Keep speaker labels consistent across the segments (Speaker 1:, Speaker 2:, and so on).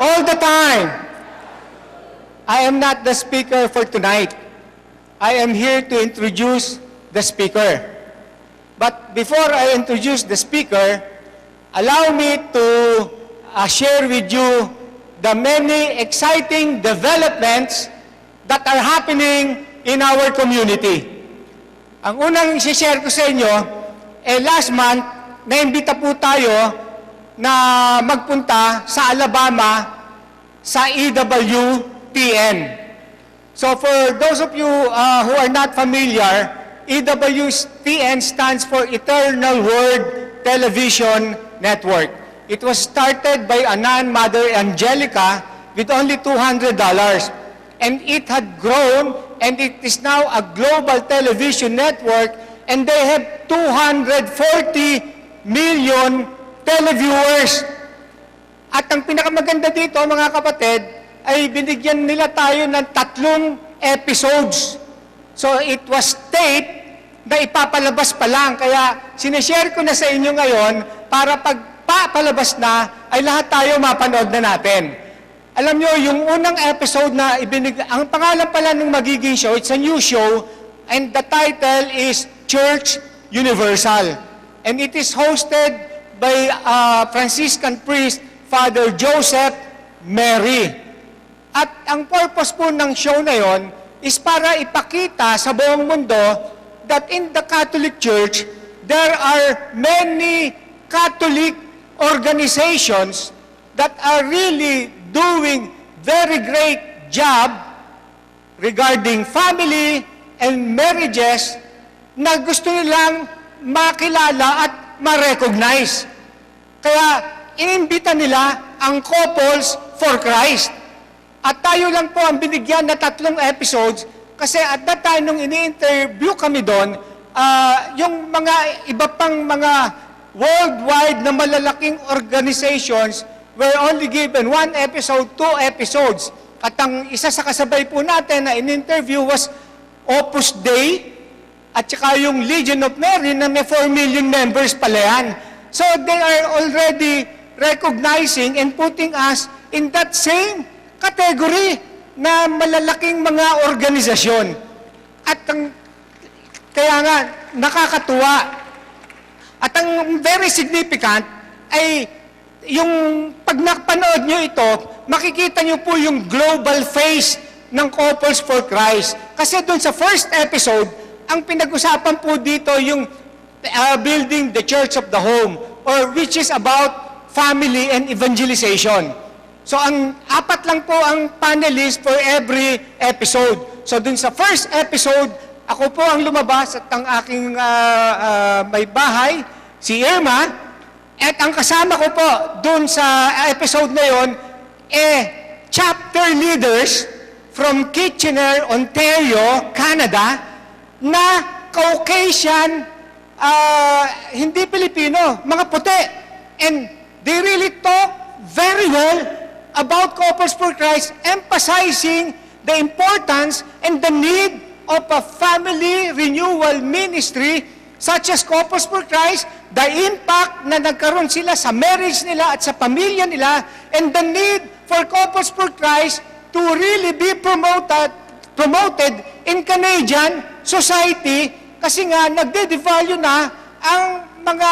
Speaker 1: all the time. I am not the speaker for tonight. I am here to introduce the speaker. But before I introduce the speaker, allow me to share with you the many exciting developments that are happening in our community. Ang unang i-share ko sa inyo, last month, naimbita po tayo na magpunta sa Alabama sa EWTN. So for those of you who are not familiar, EWTN stands for Eternal Word Television Network. It was started by a nun, Mother Angelica, with only $200. And it had grown, and it is now a global television network, and they have 240 million televiewers. At ang pinakamaganda dito, mga kapatid, ay binigyan nila tayo ng 3 episodes. So it was taped na ipapalabas pa lang. Kaya sinishare ko na sa inyo ngayon para pag papalabas na, ay lahat tayo mapanood na natin. Alam nyo, yung unang episode na ang pangalan pala ng magiging show, it's a new show, and the title is Church Universal. And it is hosted by Franciscan priest, Father Joseph Mary. At ang purpose po ng show na yon is para ipakita sa buong mundo that in the Catholic Church, there are many Catholic organizations that are really doing very great job regarding family and marriages na gusto nilang makilala at ma-recognize. Kaya inimbita nila ang Couples for Christ. At tayo lang po ang binigyan na 3 episodes kasi at that time nung ini-interview kami doon, yung mga iba pang mga worldwide na malalaking organizations were only given 1 episode, 2 episodes. At ang isa sa kasabay po natin na in-interview was Opus Dei at saka yung Legion of Mary na may 4 million members pala yan. So they are already recognizing and putting us in that same category na malalaking mga organisasyon. At kaya nga, nakakatuwa. At ang very significant ay yung pag napanood nyo ito, makikita nyo po yung global face ng Couples for Christ. Kasi doon sa first episode, ang pinag-usapan po dito yung building the Church of the Home, or which is about family and evangelization. So ang 4 lang po ang panelists for every episode. So dun sa first episode, ako po ang lumabas at ang aking may bahay, si Irma, at ang kasama ko po dun sa episode na yon, chapter leaders from Kitchener, Ontario, Canada, na Caucasian, hindi Pilipino, mga puti. And they really talk very well about Couples for Christ, emphasizing the importance and the need of a family renewal ministry such as Couples for Christ, the impact na nagkaroon sila sa marriage nila at sa pamilya nila, and the need for Couples for Christ to really be promoted in Canadian society kasi nga nagde-devalue na ang mga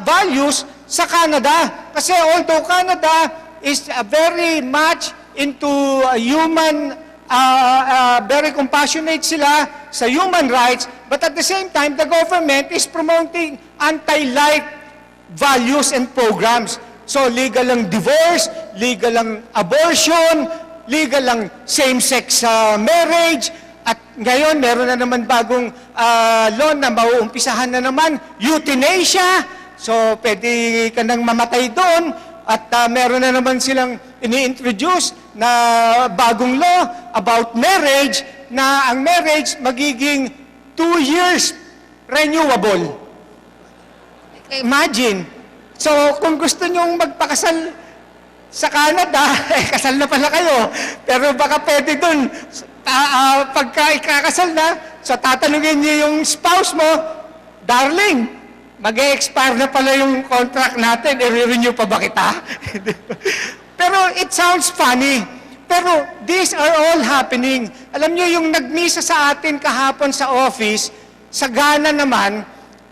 Speaker 1: values sa Canada. Kasi although Canada is very much into human, very compassionate sila sa human rights, but at the same time, the government is promoting anti-life values and programs. So legal ang divorce, legal ang abortion, legal ang same-sex marriage, at ngayon meron na naman bagong law na mauumpisahan na naman, euthanasia. So pwede ka nang mamatay doon. At meron na naman silang ini-introduce na bagong law about marriage, na ang marriage magiging 2 years renewable. Imagine. So kung gusto nyong magpakasal sa Canada, kasal na pala kayo. Pero baka pwede dun, pagka ikakasal na, so tatanungin niyo yung spouse mo, darling, mag-e-expire na pala yung contract natin, i-renew pa ba kita? Pero it sounds funny. Pero these are all happening. Alam nyo, yung nagmisa sa atin kahapon sa office, sa Ghana naman,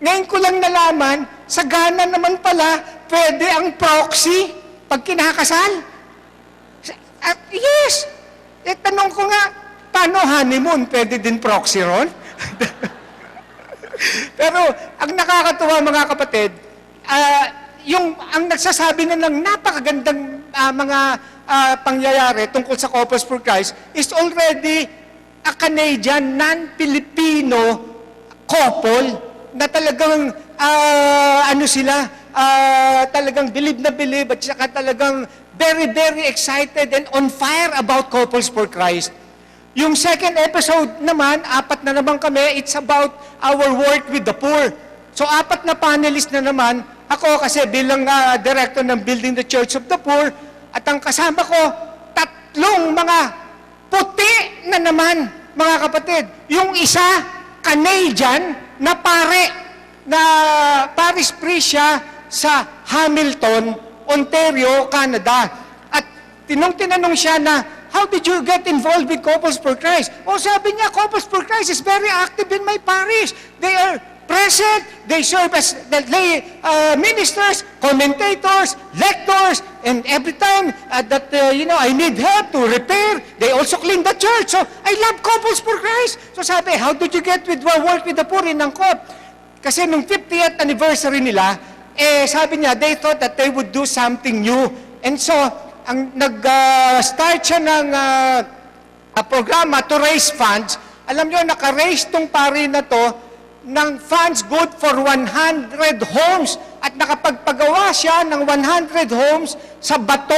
Speaker 1: ngayon ko lang nalaman, sa Ghana naman pala, pwede ang proxy pag kinakasal. Yes! Tanong ko nga, paano honeymoon? Pwede din proxy ron? Pero ang nakakatuwa mga kapatid, ang nagsasabi na ng napakagandang mga pangyayari tungkol sa Couples for Christ is already a Canadian, non-Filipino couple na talagang talagang believe na believe at saka talagang very, very excited and on fire about Couples for Christ. Yung second episode naman, 4 na naman kami, it's about our work with the poor. So 4 na panelist na naman, ako kasi bilang director ng Building the Church of the Poor, at ang kasama ko, 3 mga puti na naman, mga kapatid. Yung isa, Canadian, na Paris priest siya sa Hamilton, Ontario, Canada. At tinanong siya na, how did you get involved with Couples for Christ? O sabi niya, Couples for Christ is very active in my parish. They are present, they serve as the lay ministers, commentators, lectors, and every time that I need help to repair, they also clean the church. So I love Couples for Christ. So sabi, how did you get with work with the poor in Angkop? Kasi nung 50th anniversary nila, sabi niya, they thought that they would do something new. And so, ang nag-start siya ng programa to raise funds. Alam niyo, naka-raise tong pari na to ng funds good for 100 homes at nakapagpagawa siya ng 100 homes sa Bato,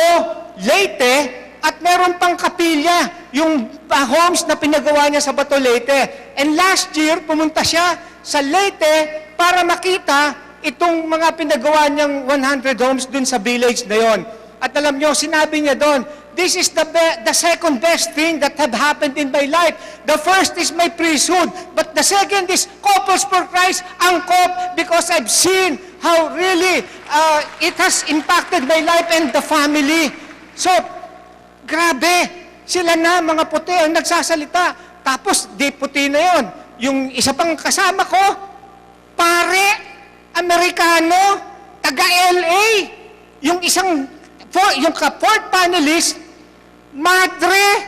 Speaker 1: Leyte at meron pang kapilya yung homes na pinagawa niya sa Bato, Leyte. And last year, pumunta siya sa Leyte para makita itong mga pinagawa niyang 100 homes dun sa village na yon. At alam niyo, sinabi niya doon, this is the second best thing that have happened in my life. The first is my priesthood, but the second is Couples for Christ, Angkop, because I've seen how really it has impacted my life and the family. So, grabe, sila na mga puti ang nagsasalita. Tapos, di puti na yon. Yung isa pang kasama ko, pare, Amerikano, taga-LA. Yung fourth panelist, Madre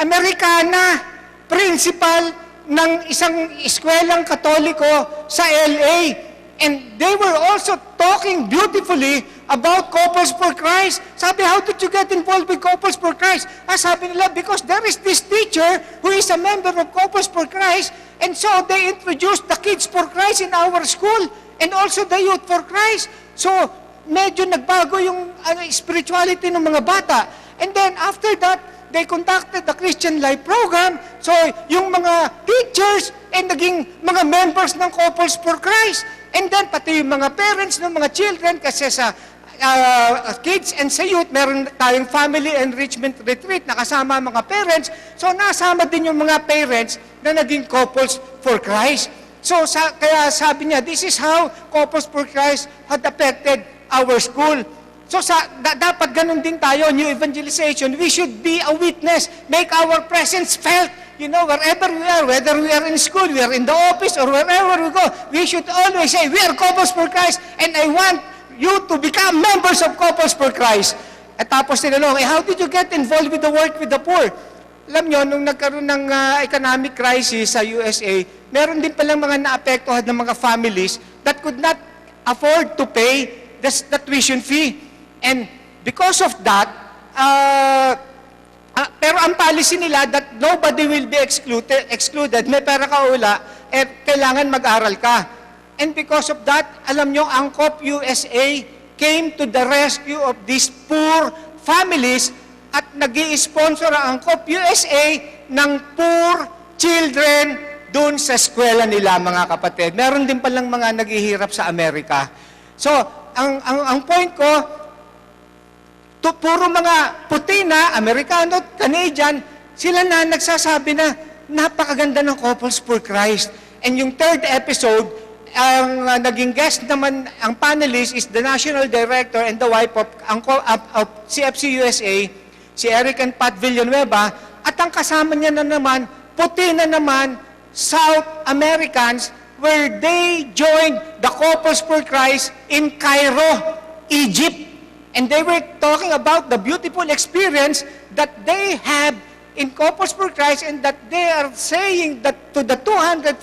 Speaker 1: Americana, principal ng isang eskwelang katoliko sa LA. And they were also talking beautifully about Couples for Christ. Sabi, how did you get involved with Couples for Christ? Sabi nila, because there is this teacher who is a member of Couples for Christ, and so they introduced the Kids for Christ in our school, and also the Youth for Christ. So, medyo nagbago yung spirituality ng mga bata. And then, after that, they conducted the Christian Life Program. So, yung mga teachers and naging mga members ng Couples for Christ. And then, pati yung mga parents ng mga children, kasi sa kids and sa youth, meron tayong family enrichment retreat na kasama mga parents. So, nasama din yung mga parents na naging Couples for Christ. So, kaya sabi niya, this is how Couples for Christ had affected our school. So dapat ganun din tayo, new evangelization. We should be a witness, make our presence felt, wherever we are, whether we are in school, we are in the office, or wherever we go, we should always say, we are Couples for Christ, and I want you to become members of Couples for Christ. At tapos tinanong, how did you get involved with the work with the poor? Alam nyo, nung nagkaroon ng economic crisis sa USA, meron din palang mga naapektuhan ng mga families that could not afford to pay the tuition fee. And because of that, pero ang policy nila that nobody will be excluded, may pera ka ula, kailangan mag-aral ka. And because of that, alam nyo, Angkop USA came to the rescue of these poor families at nag-i-sponsor ang Angkop USA ng poor children doon sa eskwela nila, mga kapatid. Meron din palang mga naghihirap sa Amerika. So, ang point ko, puro mga puti na, Amerikano, Canadian, sila na nagsasabi na napakaganda ng Couples for Christ. And yung third episode, ang naging guest naman, ang panelist is the National Director and the wife of CFC USA, si Eric and Pat Villanueva, at ang kasama niya na naman, puti na naman, South Americans, where they joined the Couples for Christ in Cairo, Egypt. And they were talking about the beautiful experience that they have in Couples for Christ, and that they are saying that to the 240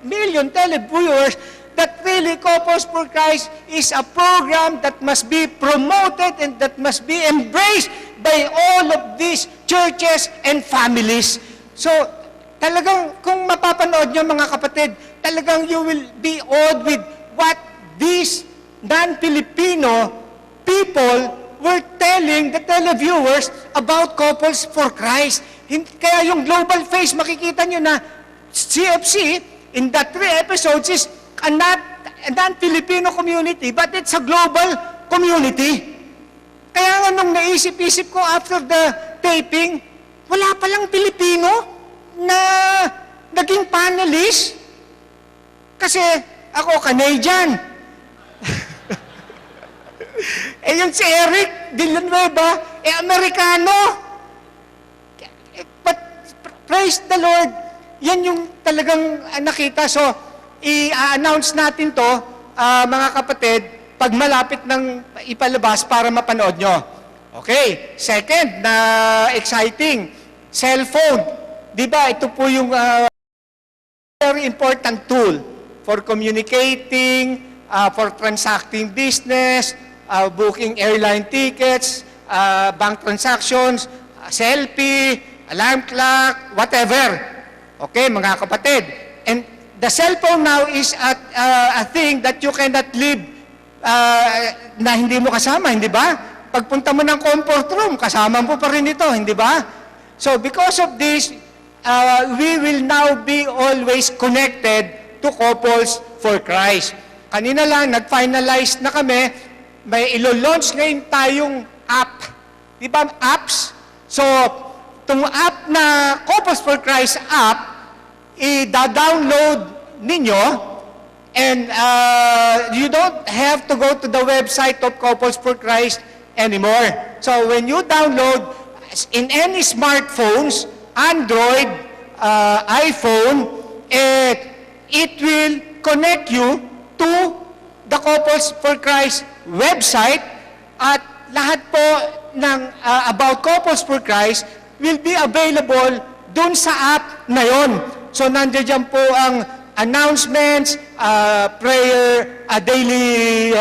Speaker 1: million televiewers that really Couples for Christ is a program that must be promoted and that must be embraced by all of these churches and families. So, talagang kung mapapanood nyo mga kapatid, talagang you will be awed with what these non-Filipino people were telling the televiewers about Couples for Christ. Kaya yung global face, makikita nyo na CFC, in that 3 episodes, is a non-Filipino community, but it's a global community. Kaya nga nung naisip-isip ko after the taping, wala palang Pilipino na naging panelist. Kasi ako, Canadian. Yung si Eric Villanueva, Amerikano. But praise the Lord, yan yung talagang nakita. So, i-announce natin to, mga kapatid, pag malapit ng ipalabas para mapanood nyo. Okay, second na exciting, cellphone. Diba, ito po yung very important tool for communicating, for transacting business, booking airline tickets, bank transactions, selfie, alarm clock, whatever. Okay, mga kapatid. And the cellphone now is a thing that you cannot live na hindi mo kasama, hindi ba? Pagpunta mo ng comfort room, kasama mo pa rin ito, hindi ba? So because of this, we will now be always connected to Couples for Christ. Kanina lang, nag-finalize na kami, may ilo-launch ngayon tayong app. Di ba, apps? So, itong app na Couples for Christ app, i-download ninyo, and you don't have to go to the website of Couples for Christ anymore. So, when you download, in any smartphones, Android, iPhone, it will connect you to the Couples for Christ website, at lahat po ng about Couples for Christ will be available dun sa app na yon. So nandiyan po ang announcements, prayer, daily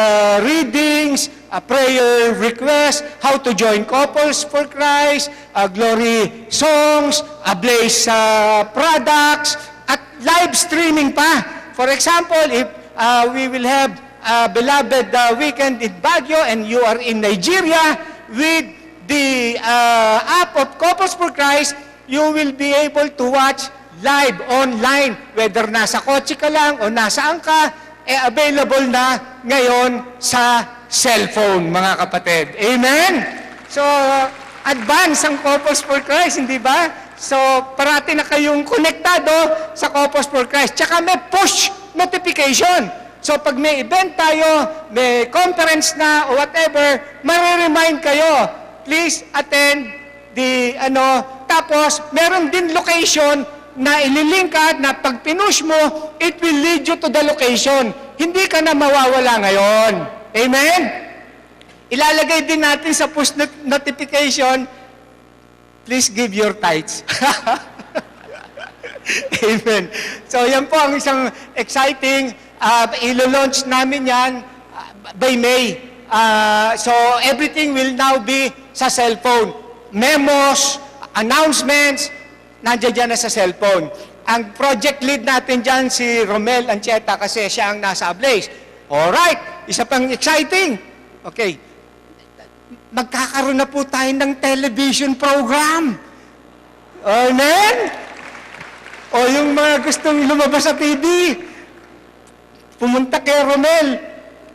Speaker 1: readings, prayer requests, how to join Couples for Christ, glory songs, Blaze products, at live streaming pa. For example, if we will have beloved weekend in Baguio and you are in Nigeria, with the app of Couples for Christ, you will be able to watch live online, whether nasa kotse ka lang o nasaan ka, available na ngayon sa cellphone, mga kapatid. Amen? So, advance ang Couples for Christ, hindi ba? So, parati na kayong konektado sa Couples for Christ. Tsaka may push notification. So, pag may event tayo, may conference na o whatever, mariremind kayo, please attend the, tapos, meron din location na ililink ka, na pag pinush mo, it will lead you to the location. Hindi ka na mawawala ngayon. Amen? Ilalagay din natin sa push notification, please give your tithes. Amen. So, yan po ang isang exciting, ilo-launch namin yan by May. So, everything will now be sa cellphone. Memos, announcements, nandiyan dyan na sa cellphone. Ang project lead natin dyan, si Romel Ancheta, kasi siya ang nasa Blaze. Alright, isa pang exciting. Okay, magkakaroon na po tayo ng television program. Amen? O yung mga gustong lumabas sa TV, pumunta kay Romel.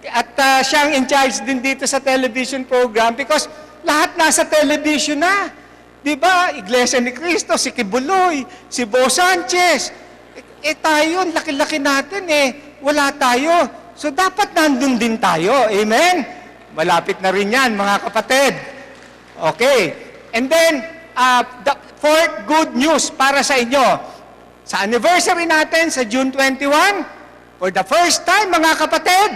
Speaker 1: At siya ang in charge din dito sa television program, because lahat nasa television na. Diba? Iglesia ni Cristo, si Kibuloy, si Bo Sanchez. Tayo, laki-laki natin wala tayo. So dapat nandun din tayo. Amen? Malapit na rin yan, mga kapatid. Okay. And then, the fourth good news para sa inyo. Sa anniversary natin sa June 21, for the first time, mga kapatid,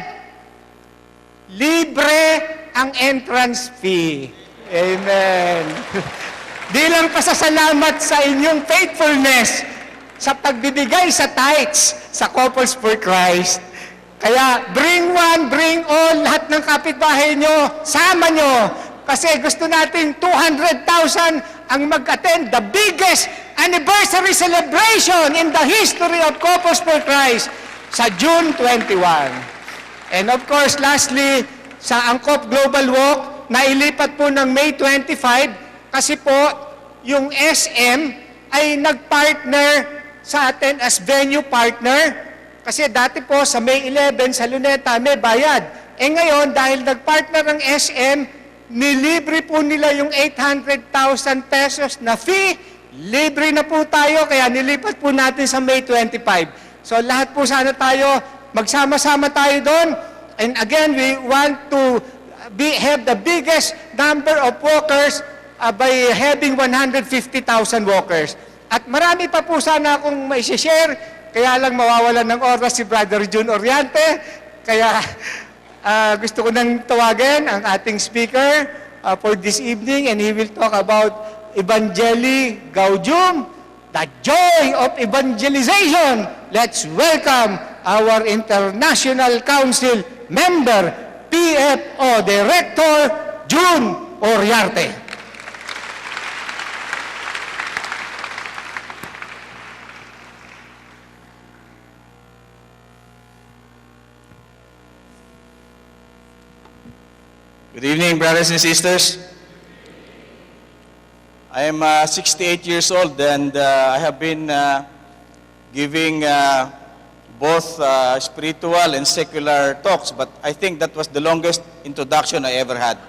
Speaker 1: libre ang entrance fee. Amen. Di lang pasasalamat sa inyong faithfulness sa pagbibigay sa tithes sa Couples for Christ. Kaya bring one, bring all, lahat ng kapitbahay nyo, sama nyo. Kasi gusto nating 200,000 ang mag-attend the biggest anniversary celebration in the history of Couples for Christ sa June 21. And of course, lastly, sa Angkop Global Walk, nailipat po ng May 25 kasi po yung SM ay nag-partner sa atin as venue partner. Kasi dati po sa May 11 sa Luneta may bayad. Ngayon, dahil nag-partner ng SM, nilibre po nila yung 800,000 pesos na fee. Libre na po tayo, kaya nilipat po natin sa May 25. So lahat po sana tayo, magsama-sama tayo doon. And again, we want to have the biggest number of walkers by having 150,000 walkers. At marami pa po sana akong mai-share, kaya lang mawawalan ng oras si Brother June Oriente. Kaya gusto ko nang tawagan ang ating speaker for this evening, and he will talk about Evangelii Gaudium, the joy of evangelization. Let's welcome our International Council member, PFO Director, June Oriarte.
Speaker 2: Good evening, brothers and sisters. I am 68 years old, and I have been giving both spiritual and secular talks, but I think that was the longest introduction I ever had.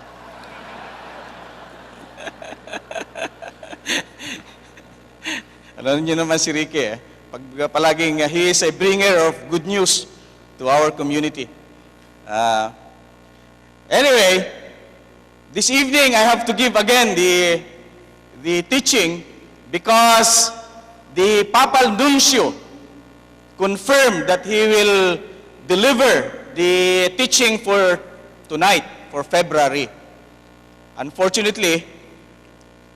Speaker 2: Alam niyo naman si Ricky, palaging he is a bringer of good news to our community. Anyway, this evening I have to give again the teaching because the Papal Nuncio confirmed that he will deliver the teaching for tonight, for February. Unfortunately,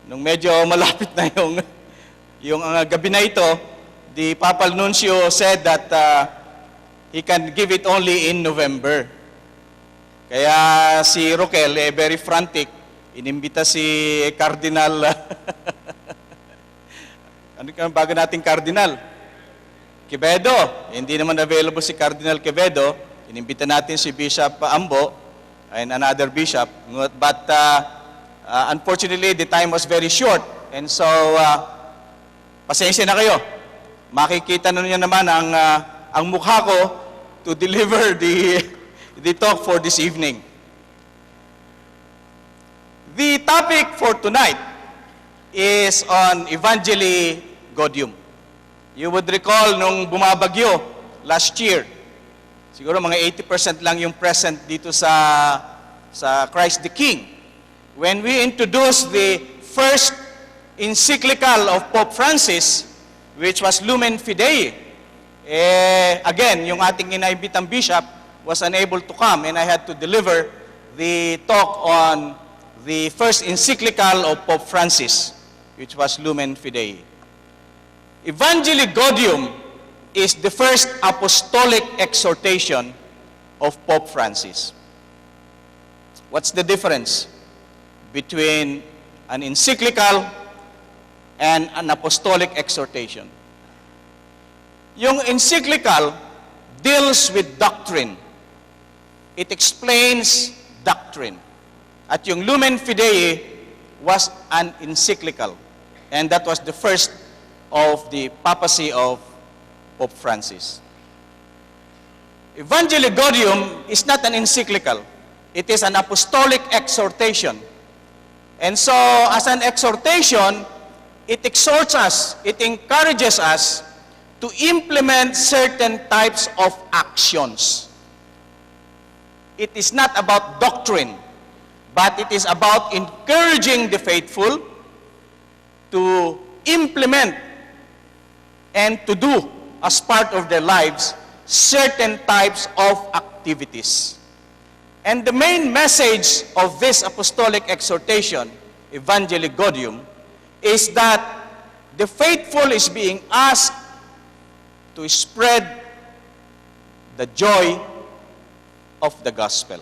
Speaker 2: nung medyo malapit na yung gabi na ito, the Papal Nuncio said that he can give it only in November. Kaya si Roquel, very frantic, inimbita si Cardinal, ano ka bago nating Cardinal? Quevedo. Hindi naman available si Cardinal Quevedo. Inimbita natin si Bishop Ambo and another bishop. But unfortunately, the time was very short. And so, pasensya na kayo. Makikita na niyo naman ang mukha ko to deliver the talk for this evening. The topic for tonight is on Evangelii Gaudium. You would recall nung bumabagyo last year, siguro mga 80% lang yung present dito sa Christ the King. When we introduced the first encyclical of Pope Francis, which was Lumen Fidei, again, yung ating inaibitang bishop was unable to come, and I had to deliver the talk on the first encyclical of Pope Francis, which was Lumen Fidei. Evangelii Gaudium is the first apostolic exhortation of Pope Francis. What's the difference between an encyclical and an apostolic exhortation? Yung encyclical deals with doctrine. It explains doctrine. At yung Lumen Fidei was an encyclical. And that was the first of the papacy of Pope Francis. Evangelii Gaudium is not an encyclical. It is an apostolic exhortation. And so, as an exhortation, it exhorts us, it encourages us to implement certain types of actions. It is not about doctrine, but it is about encouraging the faithful to implement and to do as part of their lives certain types of activities. And the main message of this apostolic exhortation, Evangelii Gaudium, is that the faithful is being asked to spread the joy of the gospel.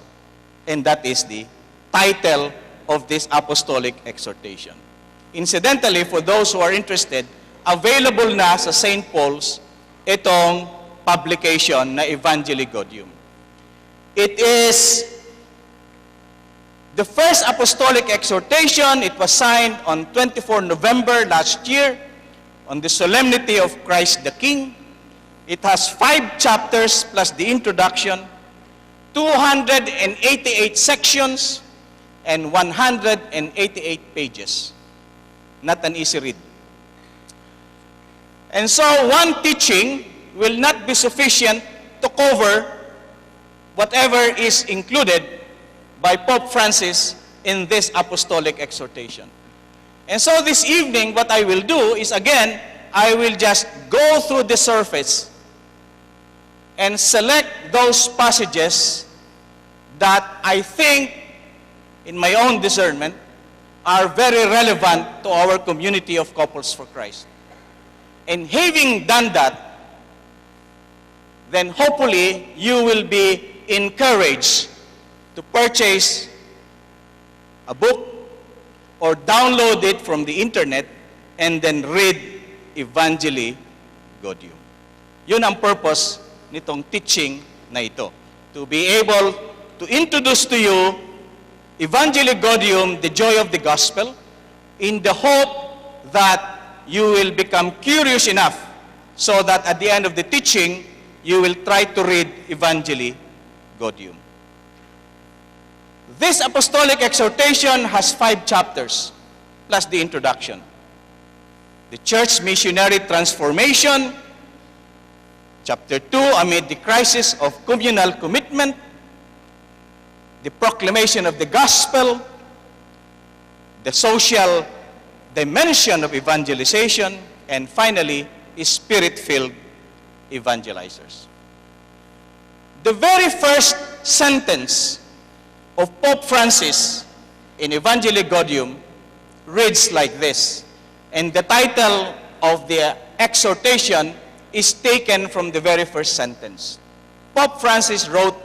Speaker 2: And that is the title of this apostolic exhortation. Incidentally, for those who are interested, available na sa St. Paul's itong publication na Evangelii Gaudium. It is the first apostolic exhortation. It was signed on 24 November last year on the solemnity of Christ the King. It has 5 chapters plus the introduction, 288 sections, and 188 pages. Not an easy read. And so one teaching will not be sufficient to cover whatever is included by Pope Francis in this apostolic exhortation. And so this evening, what I will do is, again, I will just go through the surface and select those passages that I think, in my own discernment, are very relevant to our community of Couples for Christ. And having done that, then hopefully you will be encouraged to purchase a book or download it from the internet and then read Evangelii Gaudium. Yun ang purpose nitong teaching na ito. To be able to introduce to you Evangelii Gaudium, the joy of the gospel, in the hope that you will become curious enough so that at the end of the teaching, you will try to read Evangelii Gaudium. This apostolic exhortation has 5 chapters, plus the introduction. The church missionary transformation, chapter 2, amid the crisis of communal commitment, the proclamation of the gospel, the social dimension of evangelization, and finally, spirit-filled evangelizers. The very first sentence of Pope Francis in Evangelii Gaudium reads like this, and the title of the exhortation is taken from the very first sentence. Pope Francis wrote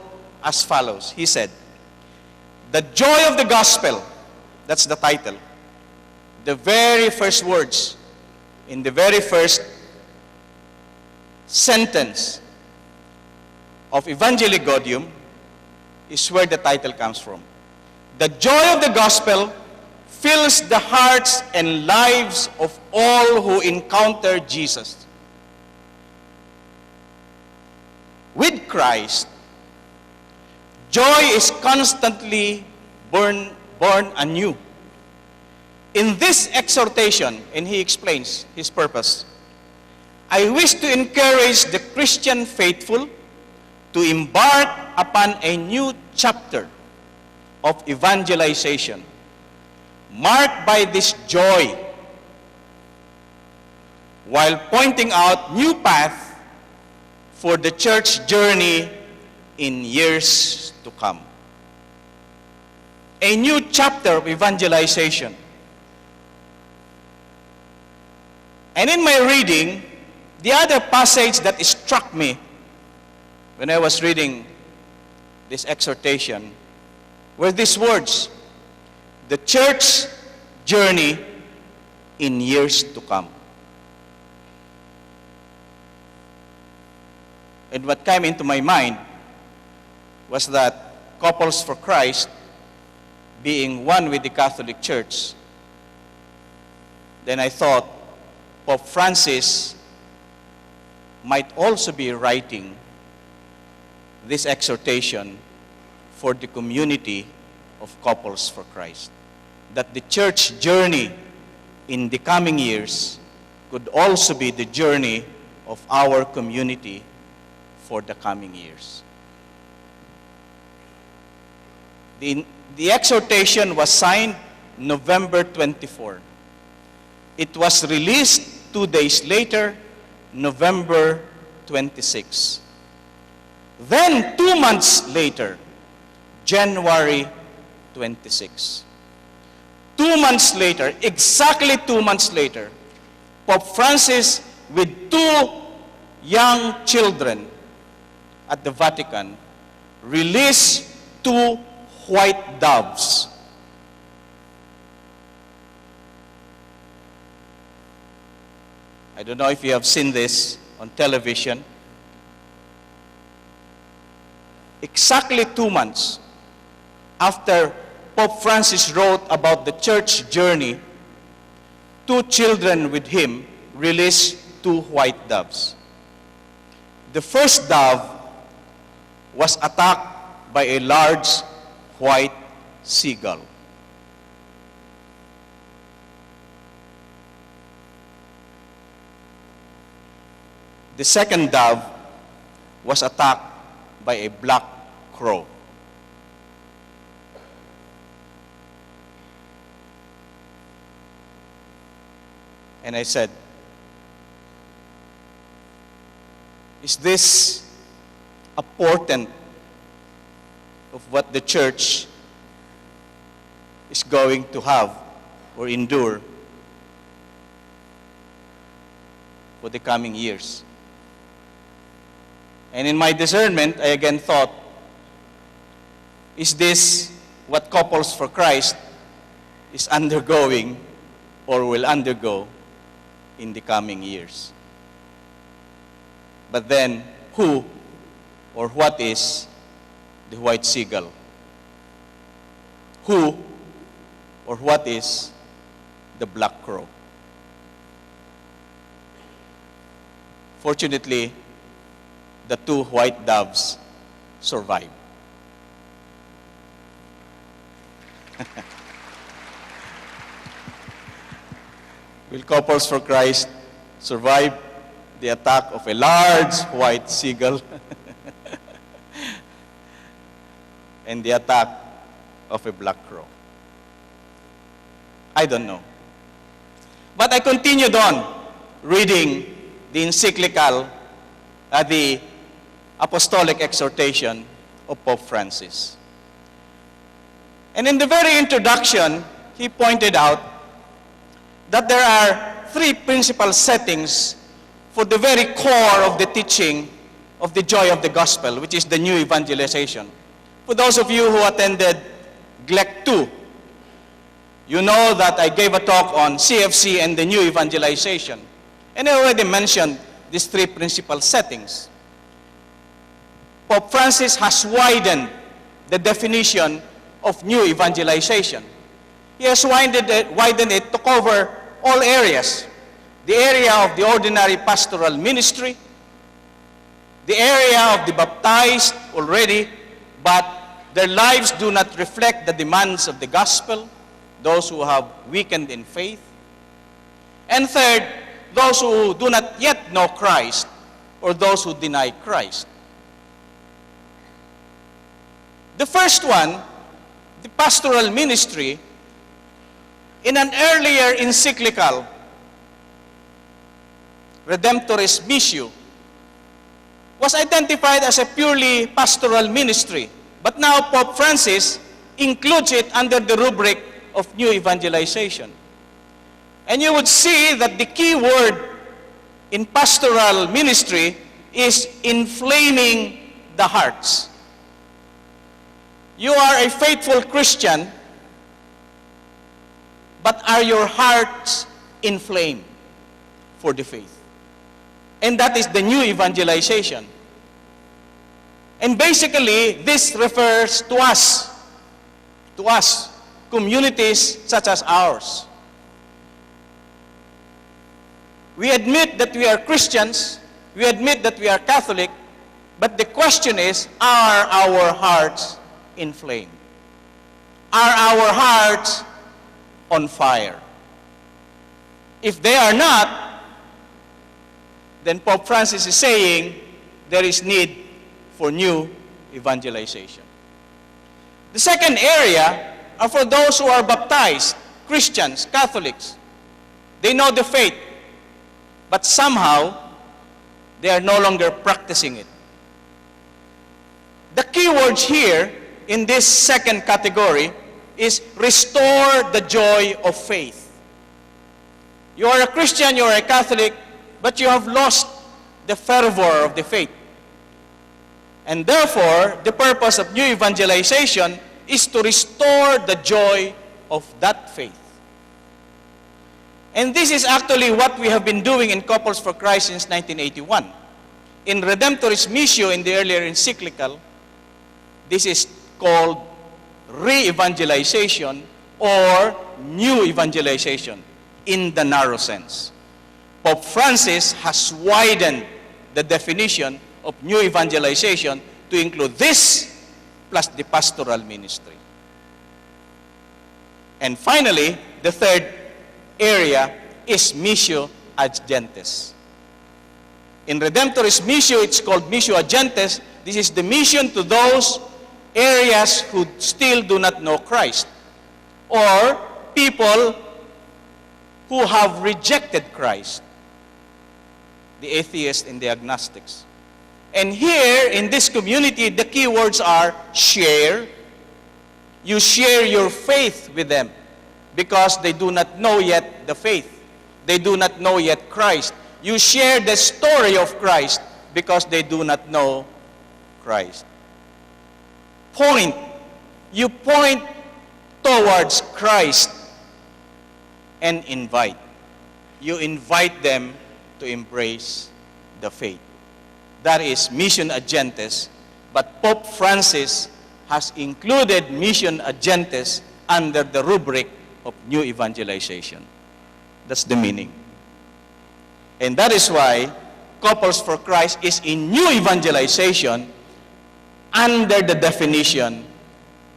Speaker 2: as follows. He said, "The joy of the gospel," that's the title, the very first words in the very first sentence of Evangelii Gaudium is where the title comes from. The joy of the gospel fills the hearts and lives of all who encounter Jesus. With Christ, joy is constantly born anew. In this exhortation, and he explains his purpose, I wish to encourage the Christian faithful to embark upon a new chapter of evangelization, marked by this joy, while pointing out new path for the church journey in years to come. A new chapter of evangelization. And in my reading, the other passage that struck me when I was reading this exhortation were these words, the church journey in years to come. And what came into my mind was that Couples for Christ, being one with the Catholic Church, then I thought Pope Francis might also be writing this exhortation for the community of Couples for Christ. That the church journey in the coming years could also be the journey of our community for the coming years. The exhortation was signed November 24. It was released 2 days later, November 26. Then 2 months later, January 26. 2 months later, exactly 2 months later, Pope Francis, with 2 young children at the Vatican, released 2 white doves. I don't know if you have seen this on television. Exactly 2 months after Pope Francis wrote about the church journey, 2 children with him released 2 white doves. The first dove was attacked by a large white seagull. The second dove was attacked by a black crow. And I said, is this a portent of what the church is going to have or endure for the coming years? And in my discernment, I again thought, is this what Couples for Christ is undergoing or will undergo in the coming years? But then, who or what is the white seagull? Who or what is the black crow? Fortunately, the 2 white doves survived. Will Couples for Christ survive the attack of a large white seagull and the attack of a black crow? I don't know. But I continued on reading the encyclical, the apostolic exhortation of Pope Francis. And in the very introduction, he pointed out that there are 3 principal settings for the very core of the teaching of the joy of the gospel, which is the new evangelization. For those of you who attended GLEC 2, you know that I gave a talk on CFC and the new evangelization. And I already mentioned these 3 principal settings. Pope Francis has widened the definition of new evangelization. He has widened it to cover all areas. The area of the ordinary pastoral ministry, the area of the baptized already, but their lives do not reflect the demands of the gospel, those who have weakened in faith. And third, those who do not yet know Christ, or those who deny Christ. The first one, the pastoral ministry, in an earlier encyclical, Redemptoris Missio, was identified as a purely pastoral ministry. But now Pope Francis includes it under the rubric of new evangelization. And you would see that the key word in pastoral ministry is inflaming the hearts. You are a faithful Christian, but are your hearts inflamed for the faith? And that is the new evangelization. And basically, this refers to us, communities such as ours. We admit that we are Christians, we admit that we are Catholic, but the question is, are our hearts inflamed? Are our hearts on fire? If they are not, then Pope Francis is saying there is need for new evangelization. The second area are for those who are baptized, Christians, Catholics. They know the faith, but somehow they are no longer practicing it. The key words here in this second category is restore the joy of faith. You are a Christian, you are a Catholic, but you have lost the fervor of the faith. And therefore, the purpose of new evangelization is to restore the joy of that faith. And this is actually what we have been doing in Couples for Christ since 1981. In Redemptoris Missio, in the earlier encyclical, this is called re-evangelization or new evangelization in the narrow sense. Pope Francis has widened the definition of new evangelization to include this plus the pastoral ministry. And finally, the third area is Missio ad Gentes. In Redemptoris Missio, it's called Missio ad Gentes. This is the mission to those areas who still do not know Christ, or people who have rejected Christ, the atheists and the agnostics. And here in this community, the key words are share. You share your faith with them because they do not know yet the faith. They do not know yet Christ. You share the story of Christ because they do not know Christ. Point. You point towards Christ and invite. You invite them to embrace the faith. That is Mission ad Gentes, but Pope Francis has included Mission ad Gentes under the rubric of new evangelization. That's the meaning. And that is why Couples for Christ is in new evangelization under the definition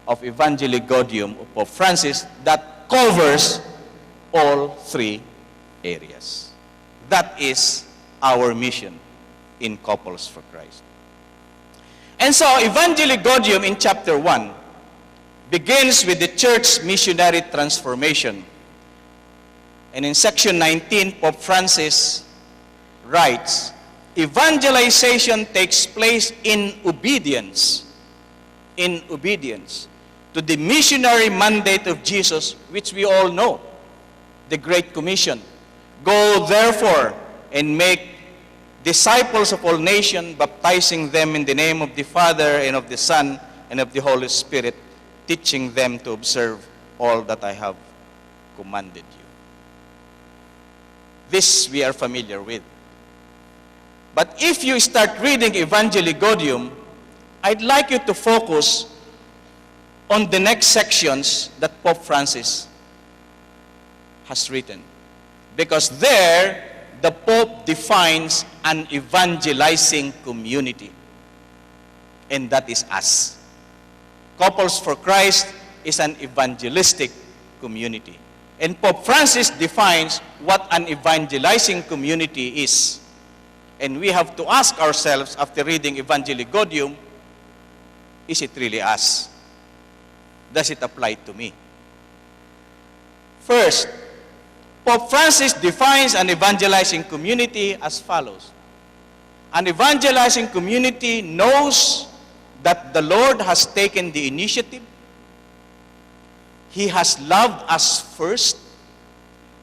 Speaker 2: of Evangelii Gaudium of Pope Francis that covers all three areas. That is our mission in Couples for Christ. And so Evangelii Gaudium in chapter 1 begins with the church missionary transformation. And in section 19, Pope Francis writes, evangelization takes place in obedience to the missionary mandate of Jesus, which we all know, the Great Commission. Go therefore and make disciples of all nations, baptizing them in the name of the Father and of the Son and of the Holy Spirit, teaching them to observe all that I have commanded you. This we are familiar with. But if you start reading Evangelii Gaudium, I'd like you to focus on the next sections that Pope Francis has written. Because there, the Pope defines an evangelizing community. And that is us. Couples for Christ is an evangelistic community. And Pope Francis defines what an evangelizing community is. And we have to ask ourselves after reading Evangelii Gaudium, is it really us? Does it apply to me? First, Pope Francis defines an evangelizing community as follows. An evangelizing community knows that the Lord has taken the initiative. He has loved us first,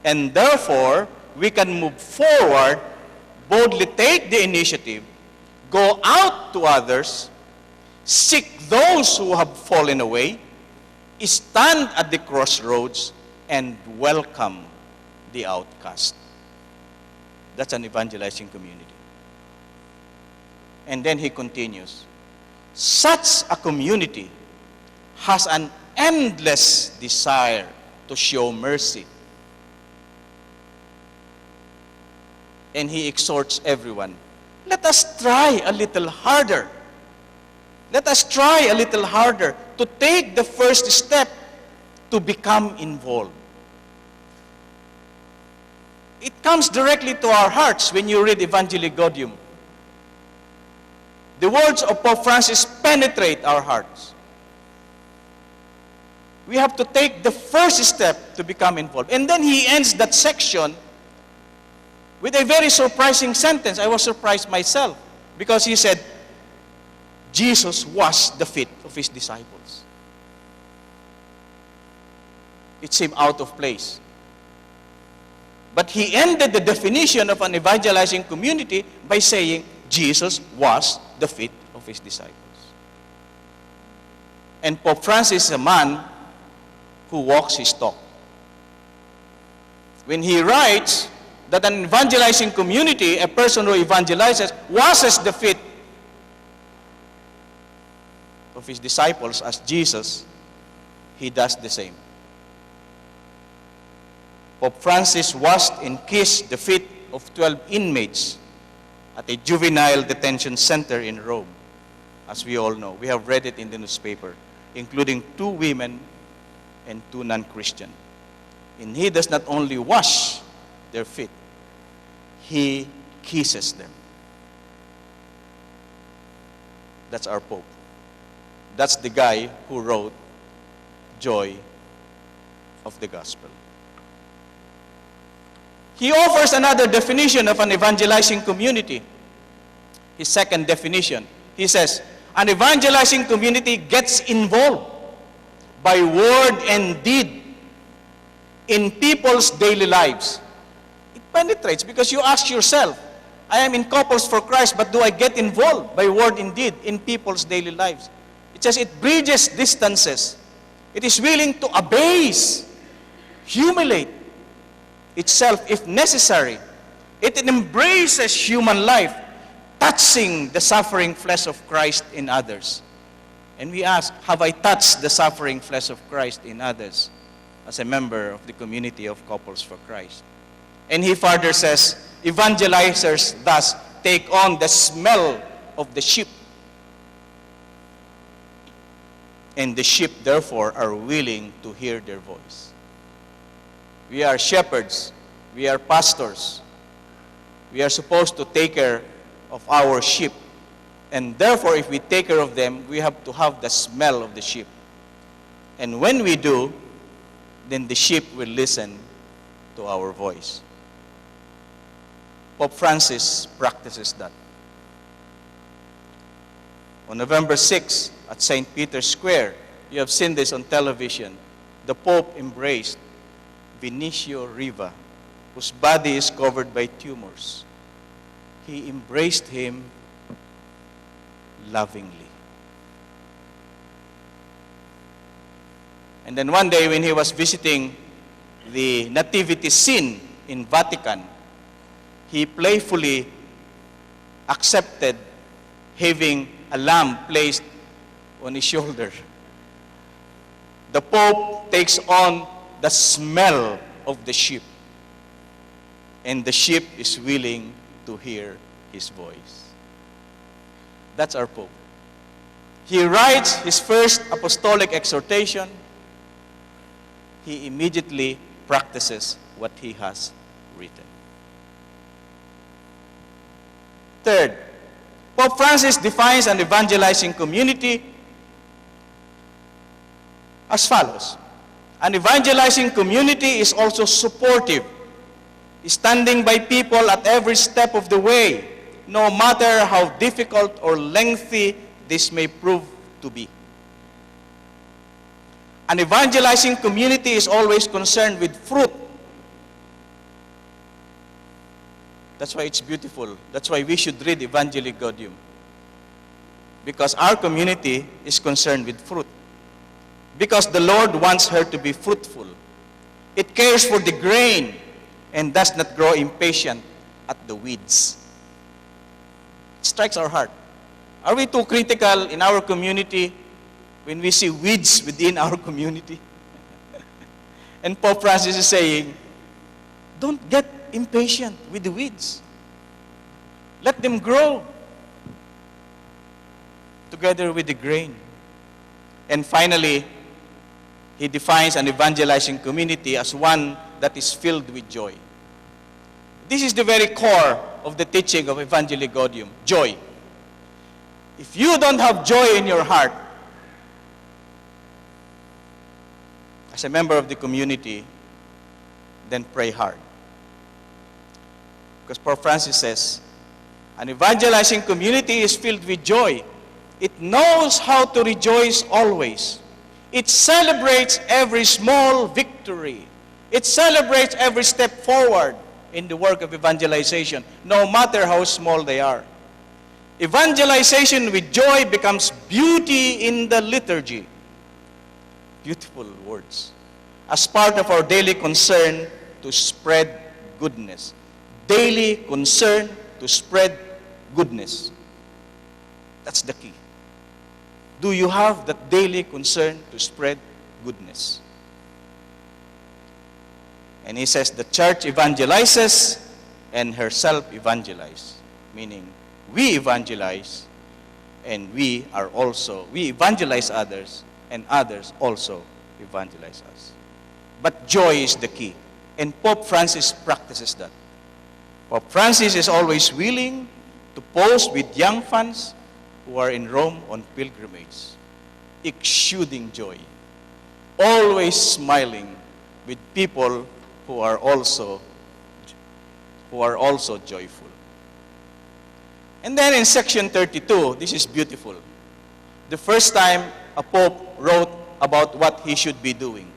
Speaker 2: and therefore, we can move forward, boldly take the initiative, go out to others, seek those who have fallen away, stand at the crossroads, and welcome the outcast. That's an evangelizing community. And then he continues, such a community has an endless desire to show mercy. And he exhorts everyone, let us try a little harder. Let us try a little harder to take the first step to become involved. it comes directly to our hearts when you read Evangelii Gaudium. The words of Pope Francis penetrate our hearts. We have to take the first step to become involved. And then he ends that section with a very surprising sentence. I was surprised myself because he said, Jesus washed the feet of his disciples. It seemed out of place. But he ended the definition of an evangelizing community by saying, Jesus washed the feet of his disciples. And Pope Francis is a man who walks his talk. When he writes that an evangelizing community, a person who evangelizes, washes the feet of his disciples as Jesus, he does the same. Pope Francis washed and kissed the feet of 12 inmates at a juvenile detention center in Rome. As we all know, we have read it in the newspaper, including 2 women and 2 non-Christian. And he does not only wash their feet, he kisses them. That's our Pope. That's the guy who wrote Joy of the Gospel. He offers another definition of an evangelizing community. His second definition. He says, an evangelizing community gets involved by word and deed in people's daily lives. It penetrates because you ask yourself, I am in Couples for Christ, but do I get involved by word and deed in people's daily lives? It says it bridges distances. It is willing to abase, humiliate itself if necessary. It embraces human life, touching the suffering flesh of Christ in others. And we ask, have I touched the suffering flesh of Christ in others as a member of the community of Couples for Christ? And he further says, evangelizers thus take on the smell of the sheep. And the sheep, therefore, are willing to hear their voice. We are shepherds. We are pastors. We are supposed to take care of our sheep. And therefore, if we take care of them, we have to have the smell of the sheep. And when we do, then the sheep will listen to our voice. Pope Francis practices that. On November 6, at St. Peter's Square, you have seen this on television, the Pope embraced Vinicio Riva, whose body is covered by tumors. He embraced him lovingly. And then one day when he was visiting the nativity scene in Vatican, he playfully accepted having a lamb placed on his shoulder. The Pope takes on the smell of the sheep, and the sheep is willing to hear his voice. That's our Pope. He writes his first apostolic exhortation. He immediately practices what he has written. Third, Pope Francis defines an evangelizing community as follows. An evangelizing community is also supportive, standing by people at every step of the way, no matter how difficult or lengthy this may prove to be. An evangelizing community is always concerned with fruit. That's why it's beautiful. That's why we should read Evangelii Gaudium. Because our community is concerned with fruit. Because the Lord wants her to be fruitful. It cares for the grain and does not grow impatient at the weeds. It strikes our heart. Are we too critical in our community when we see weeds within our community? And Pope Francis is saying, don't get impatient with the weeds. Let them grow together with the grain. And finally, he defines an evangelizing community as one that is filled with joy. This is the very core of the teaching of Evangelii Gaudium, joy. If you don't have joy in your heart, as a member of the community, then pray hard. Because Pope Francis says, an evangelizing community is filled with joy. It knows how to rejoice always. It celebrates every small victory. It celebrates every step forward in the work of evangelization, no matter how small they are. Evangelization with joy becomes beauty in the liturgy. Beautiful words. As part of our daily concern to spread goodness. Daily concern to spread goodness. That's the key. Do you have that daily concern to spread goodness? And he says the church evangelizes and herself evangelizes. Meaning, we evangelize and we evangelize others and others also evangelize us. But joy is the key. And Pope Francis practices that. Pope Francis is always willing to pose with young fans who are in Rome on pilgrimage, exuding joy, always smiling with people who are also joyful. And then in section 32, this is beautiful. The first time a pope wrote about what he should be doing.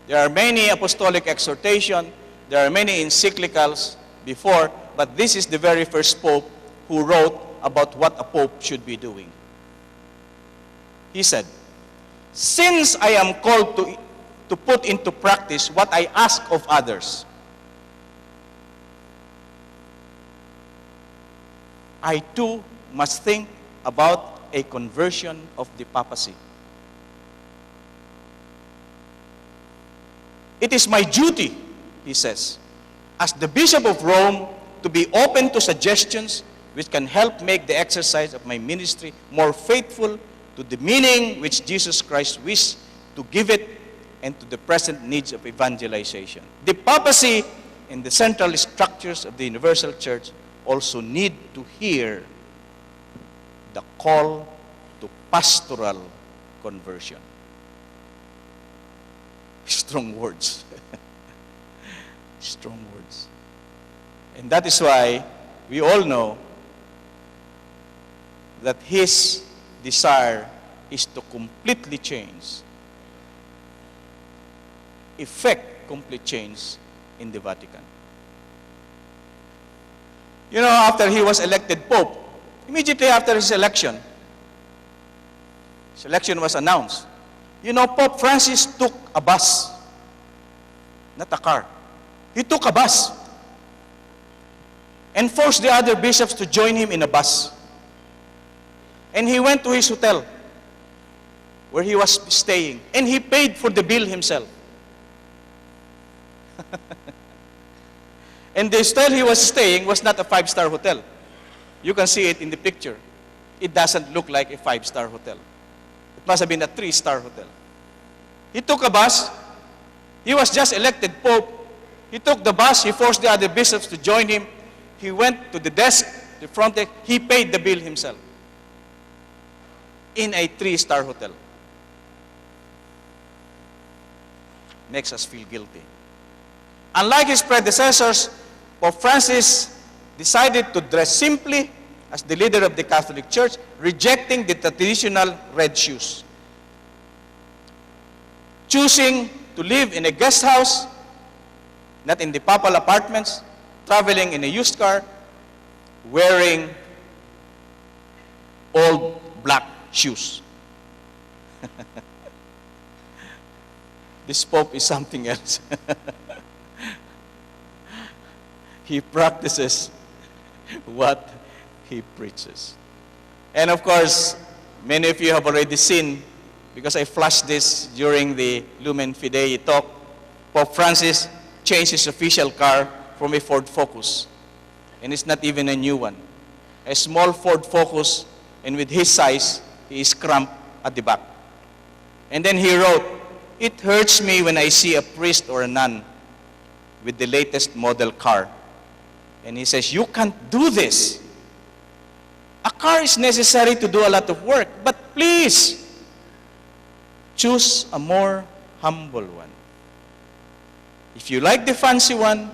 Speaker 2: There are many apostolic exhortations, there are many encyclicals before, but this is the very first pope who wrote about what a pope should be doing. He said, since I am called to put into practice what I ask of others, I too must think about a conversion of the papacy. It is my duty, he says, as the Bishop of Rome, to be open to suggestions which can help make the exercise of my ministry more faithful to the meaning which Jesus Christ wished to give it and to the present needs of evangelization. The papacy and the central structures of the universal church also need to hear the call to pastoral conversion. Strong words. Strong words. And that is why we all know that his desire is to completely change, effect complete change in the Vatican. You know, after he was elected Pope, immediately after his election was announced. You know, Pope Francis took a bus, not a car. He took a bus and forced the other bishops to join him in a bus. And he went to his hotel where he was staying, and he paid for the bill himself. And the hotel he was staying was not a 5-star hotel. You can see it in the picture. It doesn't look like a 5-star hotel. It must have been a 3-star hotel. He took a bus. He was just elected Pope. He took the bus. He forced the other bishops to join him. He went to the desk, the front desk. He paid the bill himself in a 3-star hotel. Makes us feel guilty. Unlike his predecessors, Pope Francis decided to dress simply as the leader of the Catholic Church, rejecting the traditional red shoes. Choosing to live in a guest house, not in the papal apartments, traveling in a used car, wearing old black shoes. This Pope is something else. He practices what he preaches. And of course, many of you have already seen, because I flashed this during the Lumen Fidei talk, Pope Francis changed his official car from a Ford Focus. And it's not even a new one. A small Ford Focus, and with his size, he is cramped at the back. And then he wrote, "It hurts me when I see a priest or a nun with the latest model car. And he says, you can't do this. A car is necessary to do a lot of work, but please, choose a more humble one. If you like the fancy one,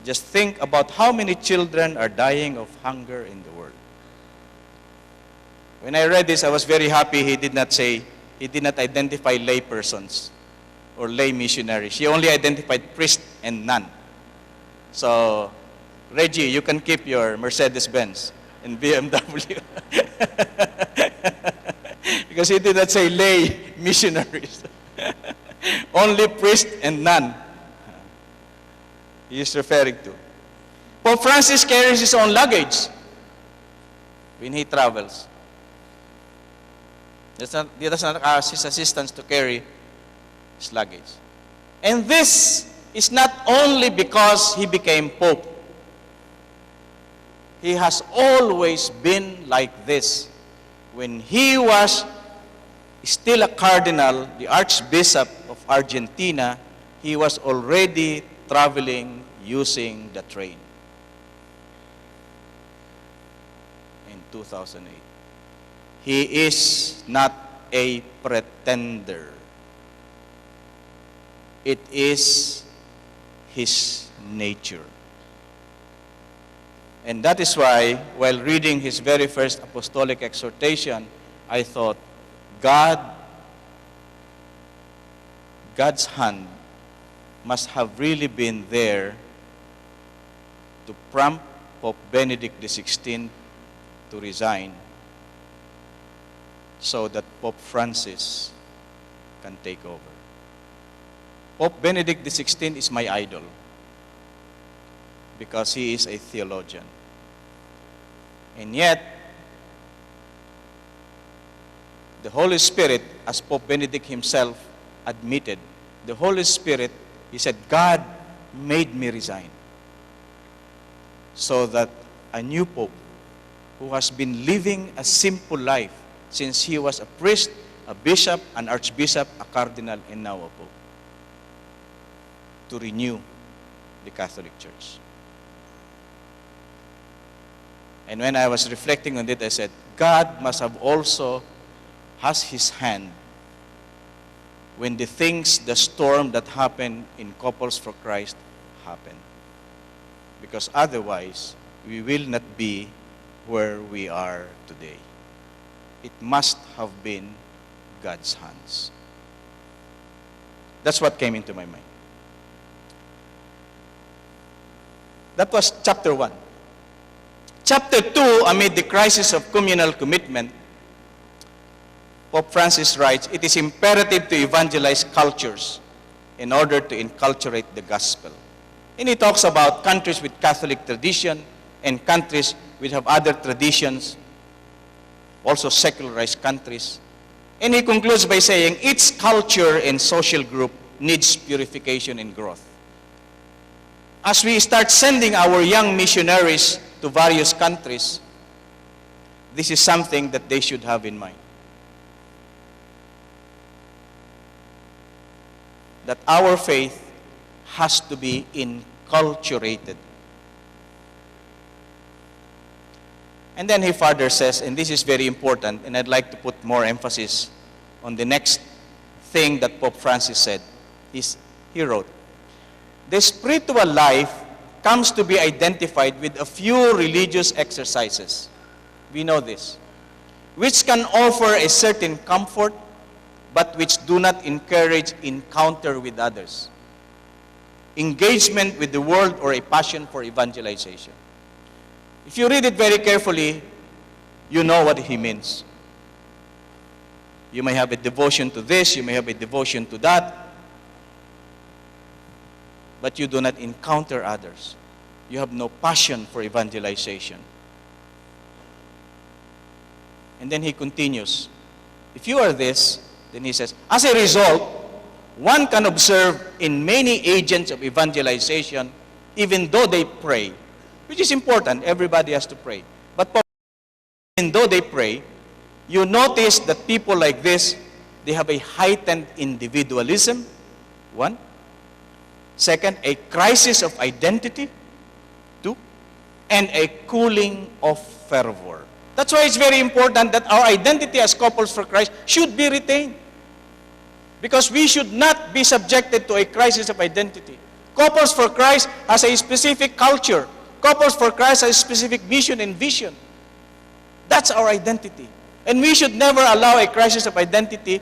Speaker 2: just think about how many children are dying of hunger in the world. When I read this, I was very happy he did not identify lay persons or lay missionaries. He only identified priest and nun. So, Reggie, you can keep your Mercedes-Benz and BMW. Because he did not say lay missionaries. Only priest and nun he is referring to. Pope Francis carries his own luggage when he travels. He does not ask his assistants to carry his luggage. And this is not only because he became Pope. He has always been like this. When he was still a cardinal, the Archbishop of Argentina, he was already traveling using the train in 2008. He is not a pretender. It is his nature. And that is why, while reading his very first apostolic exhortation, I thought, God's hand must have really been there to prompt Pope Benedict XVI to resign so that Pope Francis can take over. Pope Benedict XVI is my idol because he is a theologian. And yet, the Holy Spirit, as Pope Benedict himself admitted, the Holy Spirit, he said, God made me resign so that a new Pope who has been living a simple life since he was a priest, a bishop, an archbishop, a cardinal, and now a Pope, to renew the Catholic Church. And when I was reflecting on it, I said, God must have also has his hand when the storm that happened in Couples for Christ happened. Because otherwise, we will not be where we are today. It must have been God's hands. That's what came into my mind. That was chapter 1. Chapter 2, amid the crisis of communal commitment, Pope Francis writes, it is imperative to evangelize cultures in order to enculturate the gospel. And he talks about countries with Catholic tradition and countries which have other traditions, also secularized countries. And he concludes by saying, each culture and social group needs purification and growth. As we start sending our young missionaries to various countries, this is something that they should have in mind. That our faith has to be inculturated. And then he further says, and this is very important, and I'd like to put more emphasis on the next thing that Pope Francis said, he wrote, the spiritual life comes to be identified with a few religious exercises. We know this, which can offer a certain comfort, but which do not encourage encounter with others, engagement with the world, or a passion for evangelization. If you read it very carefully, you know what he means. You may have a devotion to this, you may have a devotion to that, but you do not encounter others. You have no passion for evangelization. And then he continues, if you are this, then he says, as a result, one can observe in many agents of evangelization, even though they pray, which is important, everybody has to pray. But even though they pray, you notice that people like this, they have a heightened individualism, one. Second, a crisis of identity, two. and a cooling of fervor. That's why it's very important that our identity as couples for Christ should be retained. Because we should not be subjected to a crisis of identity. Couples for Christ has a specific culture. Couples for Christ has a specific mission and vision. That's our identity. And we should never allow a crisis of identity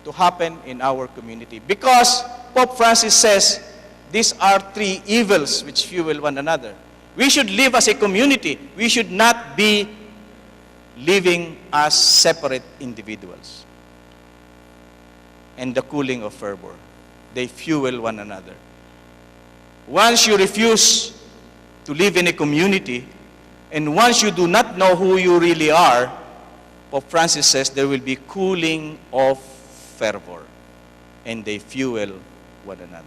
Speaker 2: to happen in our community. Because Pope Francis says, these are three evils which fuel one another. We should live as a community. We should not be living as separate individuals. And the cooling of fervor. They fuel one another. Once you refuse to live in a community, and once you do not know who you really are, Pope Francis says there will be cooling of fervor, and they fuel one another.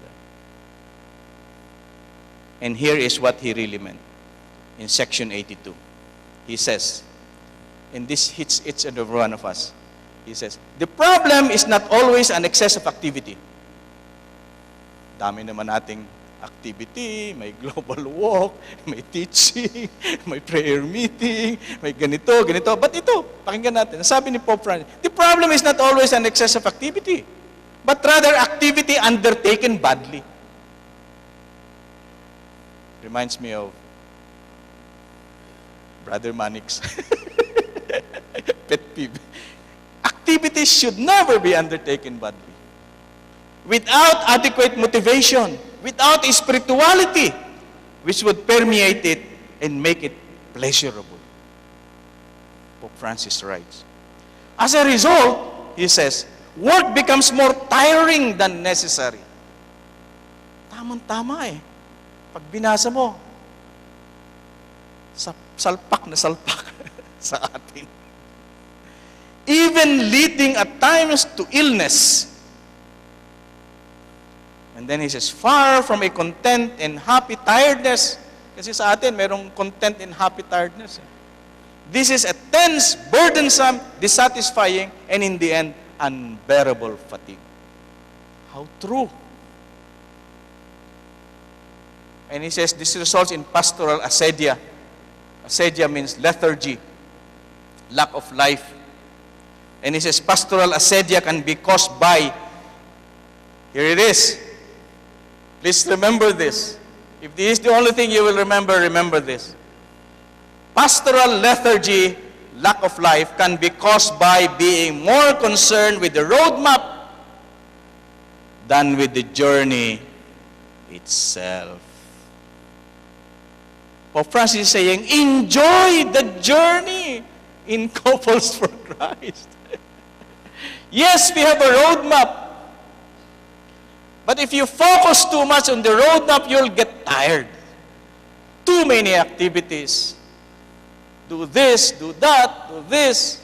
Speaker 2: And here is what he really meant in section 82. He says, and this hits each and every one of us. He says, the problem is not always an excess of activity. Dami naman nating activity, may global walk, may teaching, may prayer meeting, may ganito, ganito. But ito, pakinggan natin. Sabi ni Pope Francis, the problem is not always an excess of activity, but rather activity undertaken badly. Reminds me of Brother Manik's pet peeve. Activities should never be undertaken badly. Without adequate motivation, without a spirituality which would permeate it and make it pleasurable. Pope Francis writes, as a result, he says, work becomes more tiring than necessary. Tamang-tama eh. Pag binasa mo, salpak na salpak sa atin. Even leading at times to illness. And then he says, far from a content and happy tiredness. Kasi sa atin, merong content and happy tiredness. This is a tense, burdensome, dissatisfying, and in the end, unbearable fatigue. How true. And he says, this results in pastoral acedia. Acedia means lethargy, lack of life. And he says, pastoral acedia can be caused by, here it is. Please remember this. If this is the only thing you will remember, remember this. Pastoral lethargy, lack of life, can be caused by being more concerned with the roadmap than with the journey itself. Pope Francis is saying, enjoy the journey in Couples for Christ. Yes, we have a roadmap. But if you focus too much on the roadmap, you'll get tired. Too many activities. Do this, do that, do this.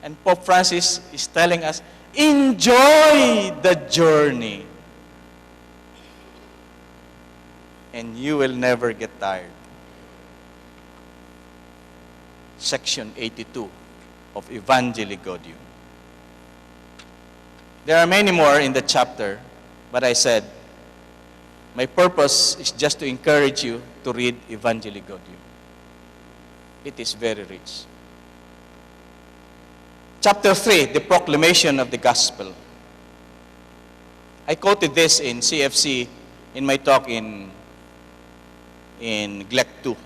Speaker 2: And Pope Francis is telling us, enjoy the journey. And you will never get tired. Section 82 of Evangelii Gaudium. There are many more in the chapter, but I said, my purpose is just to encourage you to read Evangelii Gaudium. It is very rich. Chapter 3, the proclamation of the gospel. I quoted this in CFC in my talk in GLEC 2.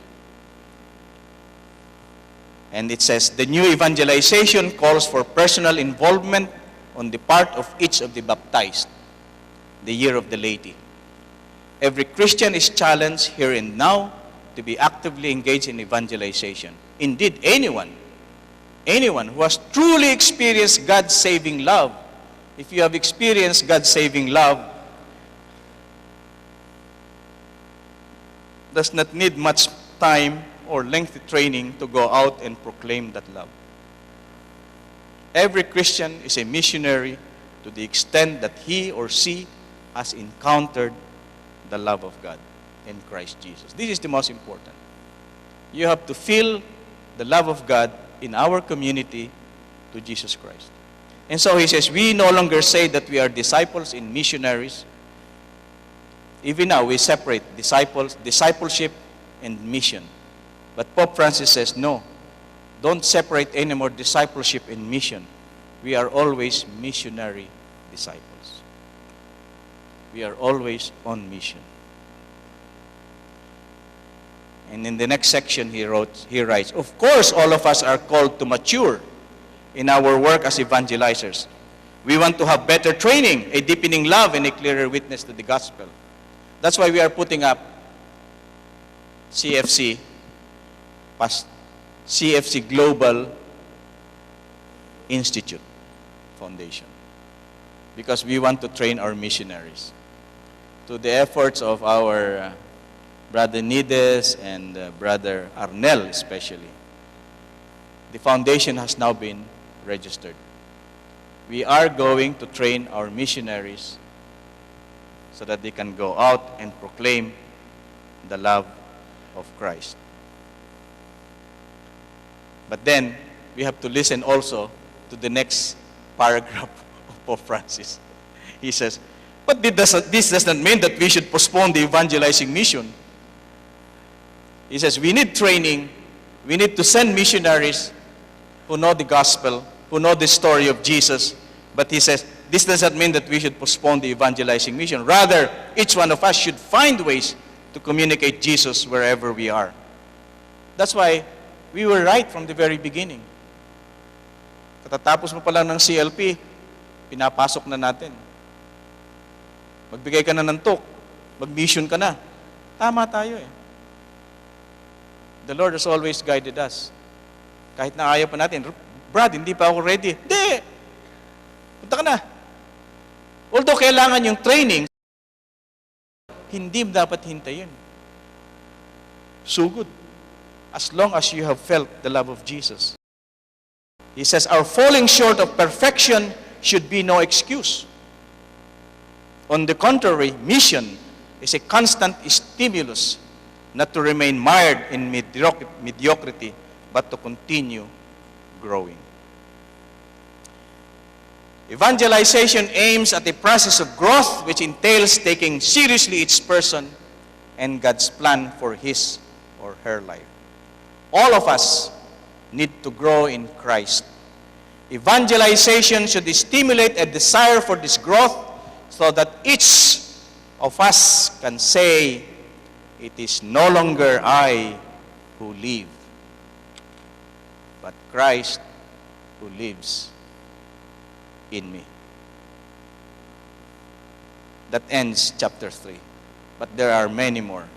Speaker 2: And it says, the new evangelization calls for personal involvement on the part of each of the baptized, the year of the laity. Every Christian is challenged here and now to be actively engaged in evangelization. Indeed, anyone who has truly experienced God's saving love, if you have experienced God's saving love, does not need much time or lengthy training to go out and proclaim that love. Every Christian is a missionary to the extent that he or she has encountered the love of God in Christ Jesus. This is the most important. You have to feel the love of God in our community to Jesus Christ. And so he says, we no longer say that we are disciples and missionaries. Even now, we separate discipleship and mission. But Pope Francis says, no, don't separate anymore discipleship and mission. We are always missionary disciples. We are always on mission. And in the next section he writes, of course all of us are called to mature in our work as evangelizers. We want to have better training, a deepening love, and a clearer witness to the gospel. That's why we are putting up CFC Global Institute Foundation, because we want to train our missionaries. To the efforts of our Brother Nides and Brother Arnel especially, the foundation has now been registered. We are going to train our missionaries so that they can go out and proclaim the love of Christ. But then, we have to listen also to the next paragraph of Pope Francis. He says, but this doesn't mean that we should postpone the evangelizing mission. He says, we need training. We need to send missionaries who know the gospel, who know the story of Jesus. But he says, this doesn't mean that we should postpone the evangelizing mission. Rather, each one of us should find ways to communicate Jesus wherever we are. That's why we were right from the very beginning. Katatapos mo pa lang ng CLP, pinapasok na natin. Magbigay ka na ng talk, mag-mission ka na. Tama tayo eh. The Lord has always guided us. Kahit na ayaw pa natin, Brad, hindi pa ako ready. Hindi! Punta ka na. Although kailangan yung training, hindi dapat hintayin. So good. As long as you have felt the love of Jesus. He says, our falling short of perfection should be no excuse. On the contrary, mission is a constant stimulus not to remain mired in mediocrity, but to continue growing. Evangelization aims at a process of growth which entails taking seriously each person and God's plan for his or her life. All of us need to grow in Christ. Evangelization should stimulate a desire for this growth so that each of us can say, it is no longer I who live, but Christ who lives in me. That ends chapter 3. But there are many more.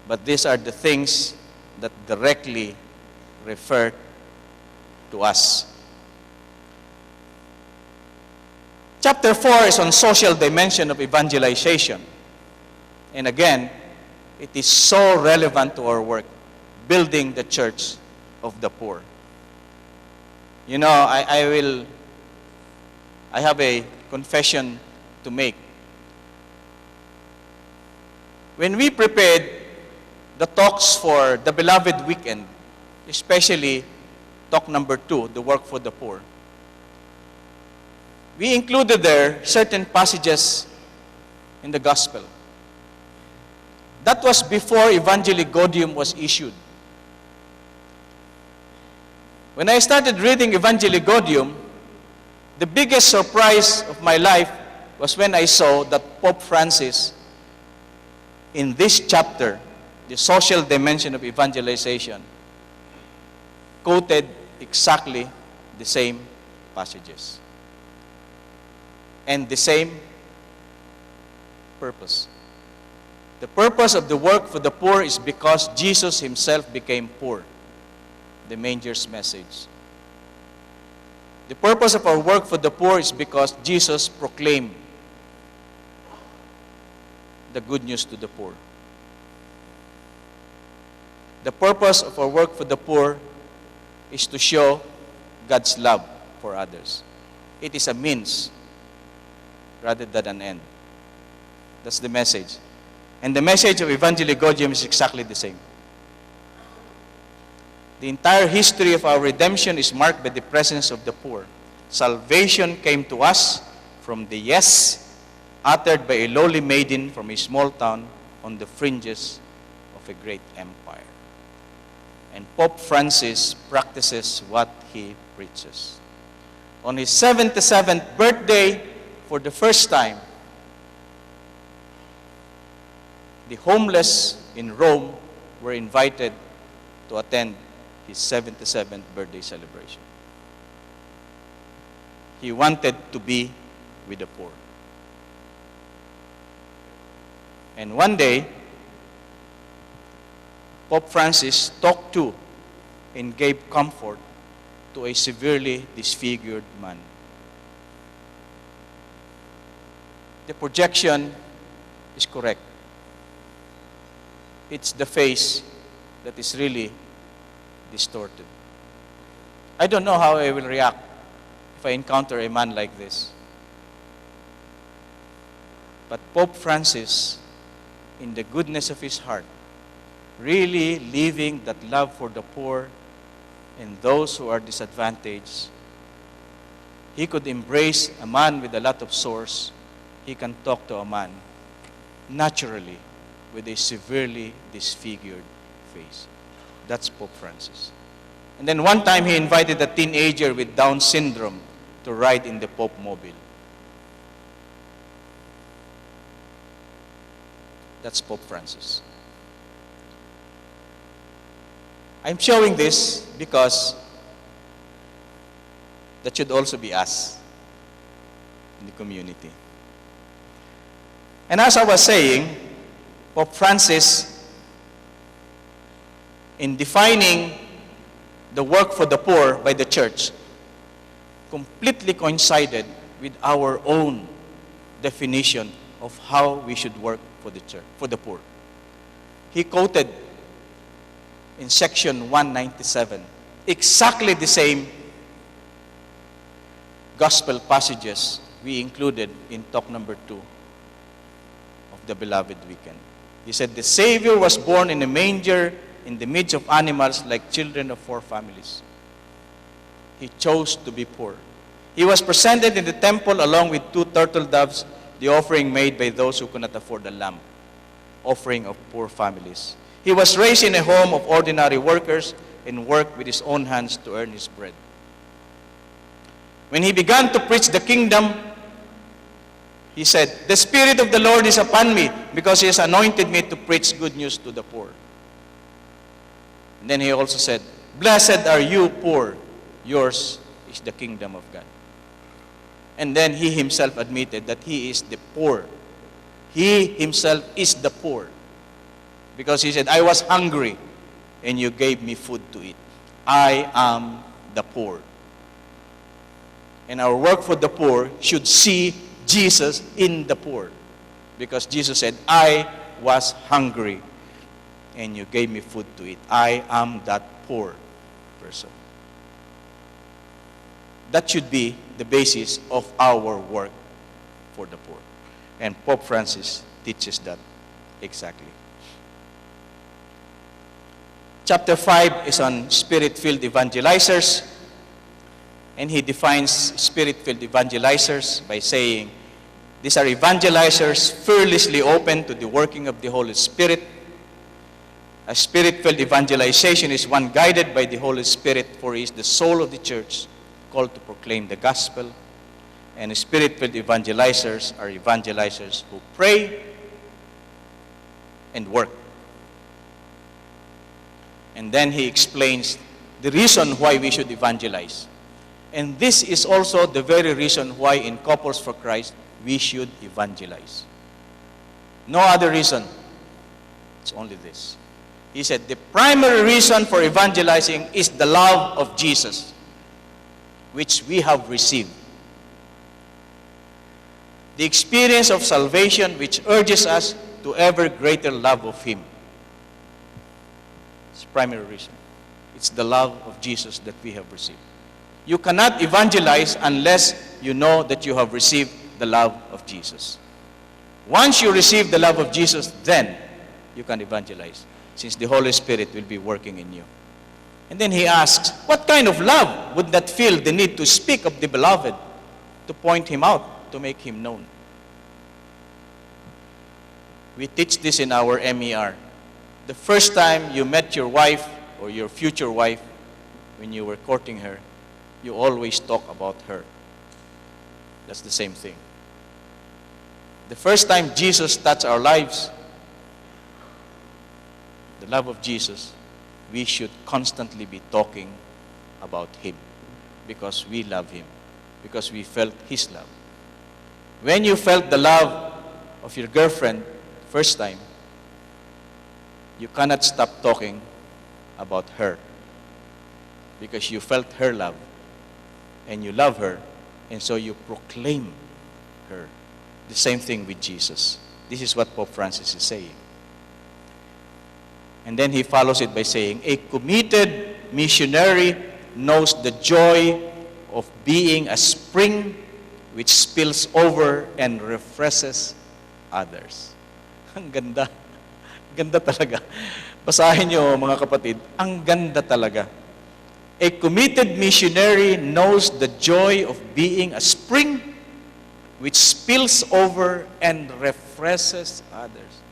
Speaker 2: But these are the things that directly refer to us. Chapter 4 is on social dimension of evangelization. And again, it is so relevant to our work, building the church of the poor. You know, I have a confession to make. When we prepared the talks for the Beloved Weekend, especially talk number 2, the work for the poor, we included there certain passages in the gospel. That was before Evangelii Gaudium was issued. When I started reading Evangelii Gaudium, the biggest surprise of my life was when I saw that Pope Francis, in this chapter, the social dimension of evangelization, quoted exactly the same passages and the same purpose. The purpose of the work for the poor is because Jesus himself became poor, the manger's message. The purpose of our work for the poor is because Jesus proclaimed the good news to the poor. The purpose of our work for the poor is to show God's love for others. It is a means rather than an end. That's the message. And the message of Evangelii Gaudium is exactly the same. The entire history of our redemption is marked by the presence of the poor. Salvation came to us from the yes uttered by a lowly maiden from a small town on the fringes of of a great empire. And Pope Francis practices what he preaches. On his 77th birthday, for the first time, the homeless in Rome were invited to attend his 77th birthday celebration. He wanted to be with the poor. And one day, Pope Francis talked to and gave comfort to a severely disfigured man. The projection is correct. It's the face that is really distorted. I don't know how I will react if I encounter a man like this. But Pope Francis, in the goodness of his heart, really living that love for the poor and those who are disadvantaged, he could embrace a man with a lot of sores. He can talk to a man naturally with a severely disfigured face. That's Pope Francis. And then one time he invited a teenager with Down syndrome to ride in the Pope Mobile. That's Pope Francis. I'm showing this because that should also be us in the community. And as I was saying, Pope Francis, in defining the work for the poor by the church, completely coincided with our own definition of how we should work for the church, for the poor. He quoted in section 197 exactly the same gospel passages we included in talk number 2 of the Beloved Weekend. He said, the Savior was born in a manger in the midst of animals like children of 4 families. He chose to be poor. He was presented in the temple along with 2 turtle doves, the offering made by those who could not afford a lamb, offering of poor families. He was raised in a home of ordinary workers and worked with his own hands to earn his bread. When he began to preach the kingdom, he said, the Spirit of the Lord is upon me because he has anointed me to preach good news to the poor. And then he also said, blessed are you poor, yours is the kingdom of God. And then he himself admitted that he is the poor. He himself is the poor. Because he said, I was hungry and you gave me food to eat. I am the poor. And our work for the poor should see Jesus in the poor. Because Jesus said, I was hungry and you gave me food to eat. I am that poor person. That should be the basis of our work for the poor. And Pope Francis teaches that exactly. Chapter 5 is on Spirit-filled evangelizers. And he defines Spirit-filled evangelizers by saying, these are evangelizers fearlessly open to the working of the Holy Spirit. A Spirit-filled evangelization is one guided by the Holy Spirit, for he is the soul of the church, called to proclaim the gospel. And Spirit-filled evangelizers are evangelizers who pray and work. And then he explains the reason why we should evangelize. And this is also the very reason why in Couples for Christ we should evangelize. No other reason. It's only this. He said the primary reason for evangelizing is the love of Jesus, which we have received. The experience of salvation which urges us to ever greater love of Him. It's the primary reason. It's the love of Jesus that we have received. You cannot evangelize unless you know that you have received the love of Jesus. Once you receive the love of Jesus, then you can evangelize, since the Holy Spirit will be working in you. And then he asks, what kind of love would that feel the need to speak of the beloved, to point him out, to make him known? We teach this in our MER. the first time you met your wife or your future wife, when you were courting her, you always talk about her. That's the same thing. The first time Jesus touched our lives, the love of Jesus, we should constantly be talking about Him because we love Him, because we felt His love. When you felt the love of your girlfriend first time, you cannot stop talking about her because you felt her love and you love her, and so you proclaim her. The same thing with Jesus. This is what Pope Francis is saying. And then he follows it by saying, a committed missionary knows the joy of being a spring which spills over and refreshes others. Ang ganda. Ganda talaga. Basahin niyo, mga kapatid. Ang ganda talaga. A committed missionary knows the joy of being a spring which spills over and refreshes others.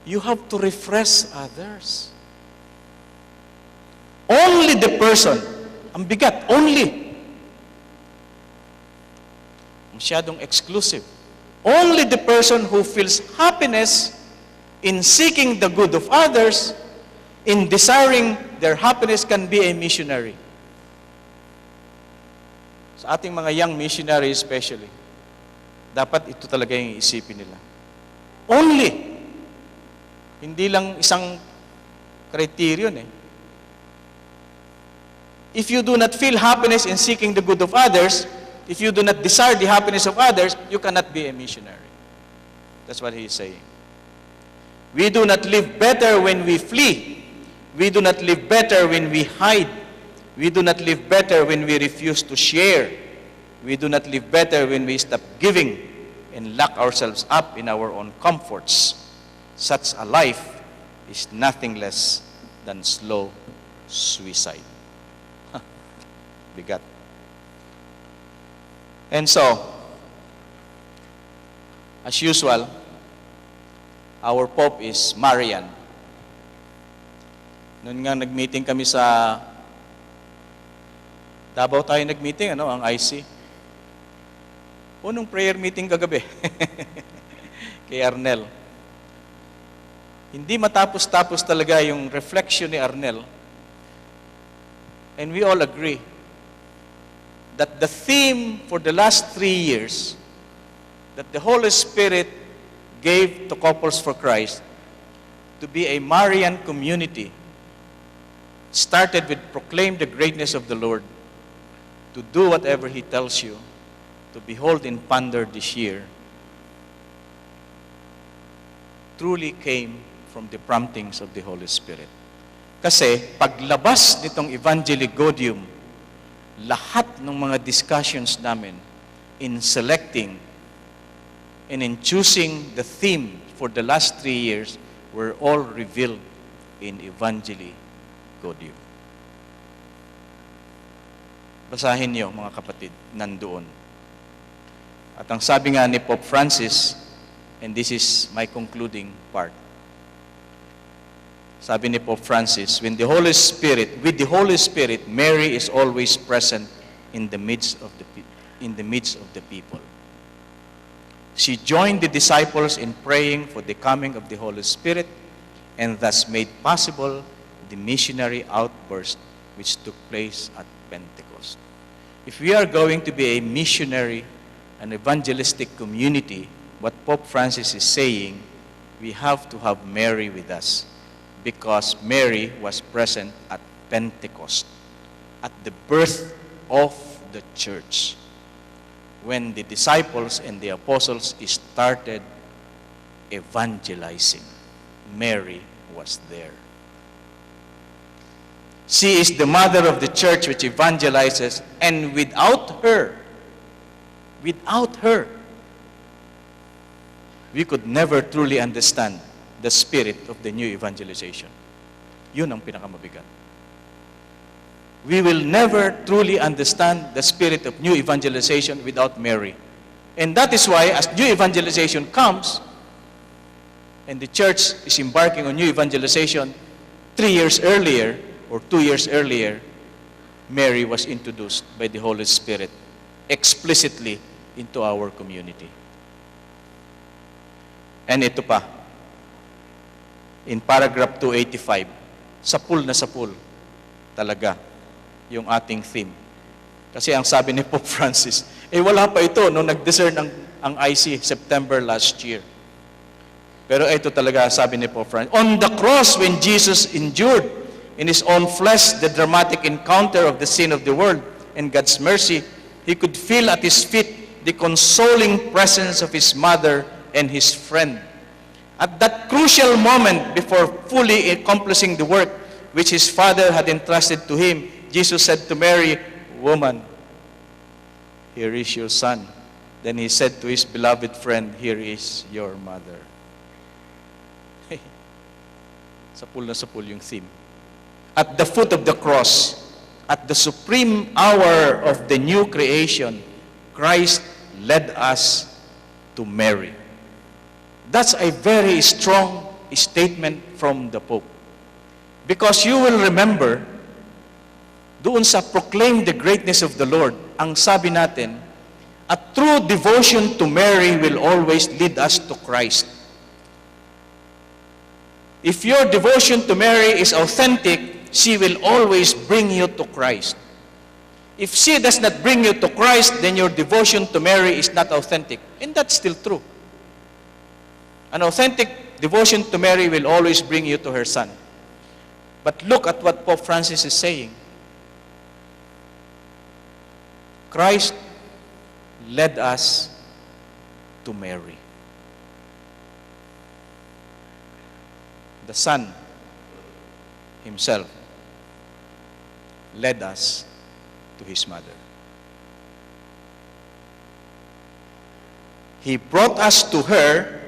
Speaker 2: You have to refresh others. Only the person, ang bigat, only. Masyadong exclusive. Only the person who feels happiness in seeking the good of others, in desiring their happiness, can be a missionary. Sa ating mga young missionaries especially, dapat ito talaga yung isipin nila. Only. Hindi lang isang criterion eh. If you do not feel happiness in seeking the good of others, if you do not desire the happiness of others, you cannot be a missionary. That's what he is saying. We do not live better when we flee. We do not live better when we hide. We do not live better when we refuse to share. We do not live better when we stop giving and lock ourselves up in our own comforts. Such a life is nothing less than slow suicide. Bigat. And so, as usual, our Pope is Marian. Noon nga nag-meeting kami sa Davao tayo nag-meeting, ang IC. Unong prayer meeting kagabi. Kay Arnel. Hindi matapos-tapos talaga yung reflection ni Arnel. And we all agree that the theme for the last 3 years that the Holy Spirit gave to Couples for Christ to be a Marian community started with proclaim the greatness of the Lord, to do whatever He tells you, to behold and ponder this year, truly came from the promptings of the Holy Spirit. Kasi paglabas nitong Evangelii Gaudium, lahat ng mga discussions namin in selecting and in choosing the theme for the last 3 years were all revealed in Evangelii Gaudium. Basahin niyo, mga kapatid, nandoon. At ang sabi nga ni Pope Francis, and this is my concluding part, sabi ni Pope Francis, with the Holy Spirit, Mary is always present in the midst of the people. She joined the disciples in praying for the coming of the Holy Spirit, and thus made possible the missionary outburst which took place at Pentecost. If we are going to be a missionary, an evangelistic community, what Pope Francis is saying, we have to have Mary with us. Because Mary was present at Pentecost, at the birth of the church, when the disciples and the apostles started evangelizing. Mary was there. She is the mother of the church which evangelizes, and without her, we could never truly understand the spirit of the new evangelization. Yun ang pinakamabigat. We will never truly understand the spirit of new evangelization without Mary. And that is why, as new evangelization comes, and the church is embarking on new evangelization, 3 years earlier or 2 years earlier, Mary was introduced by the Holy Spirit explicitly into our community. And ito pa, in paragraph 285, sapul na sapul talaga yung ating theme. Kasi ang sabi ni Pope Francis, wala pa ito nung nag-discern ang IC September last year. Pero ito talaga sabi ni Pope Francis, on the cross when Jesus endured in His own flesh the dramatic encounter of the sin of the world and God's mercy, He could feel at His feet the consoling presence of His mother and His friend. At that crucial moment before fully accomplishing the work which His Father had entrusted to Him, Jesus said to Mary, "Woman, here is your son." Then He said to His beloved friend, "Here is your mother." Sapul na sapul yung theme. At the foot of the cross, at the supreme hour of the new creation, Christ led us to Mary. That's a very strong statement from the Pope. Because you will remember, doon sa proclaim the greatness of the Lord, ang sabi natin, a true devotion to Mary will always lead us to Christ. If your devotion to Mary is authentic, she will always bring you to Christ. If she does not bring you to Christ, then your devotion to Mary is not authentic. And that's still true. An authentic devotion to Mary will always bring you to her son. But look at what Pope Francis is saying. Christ led us to Mary. The Son Himself led us to His mother. He brought us to her,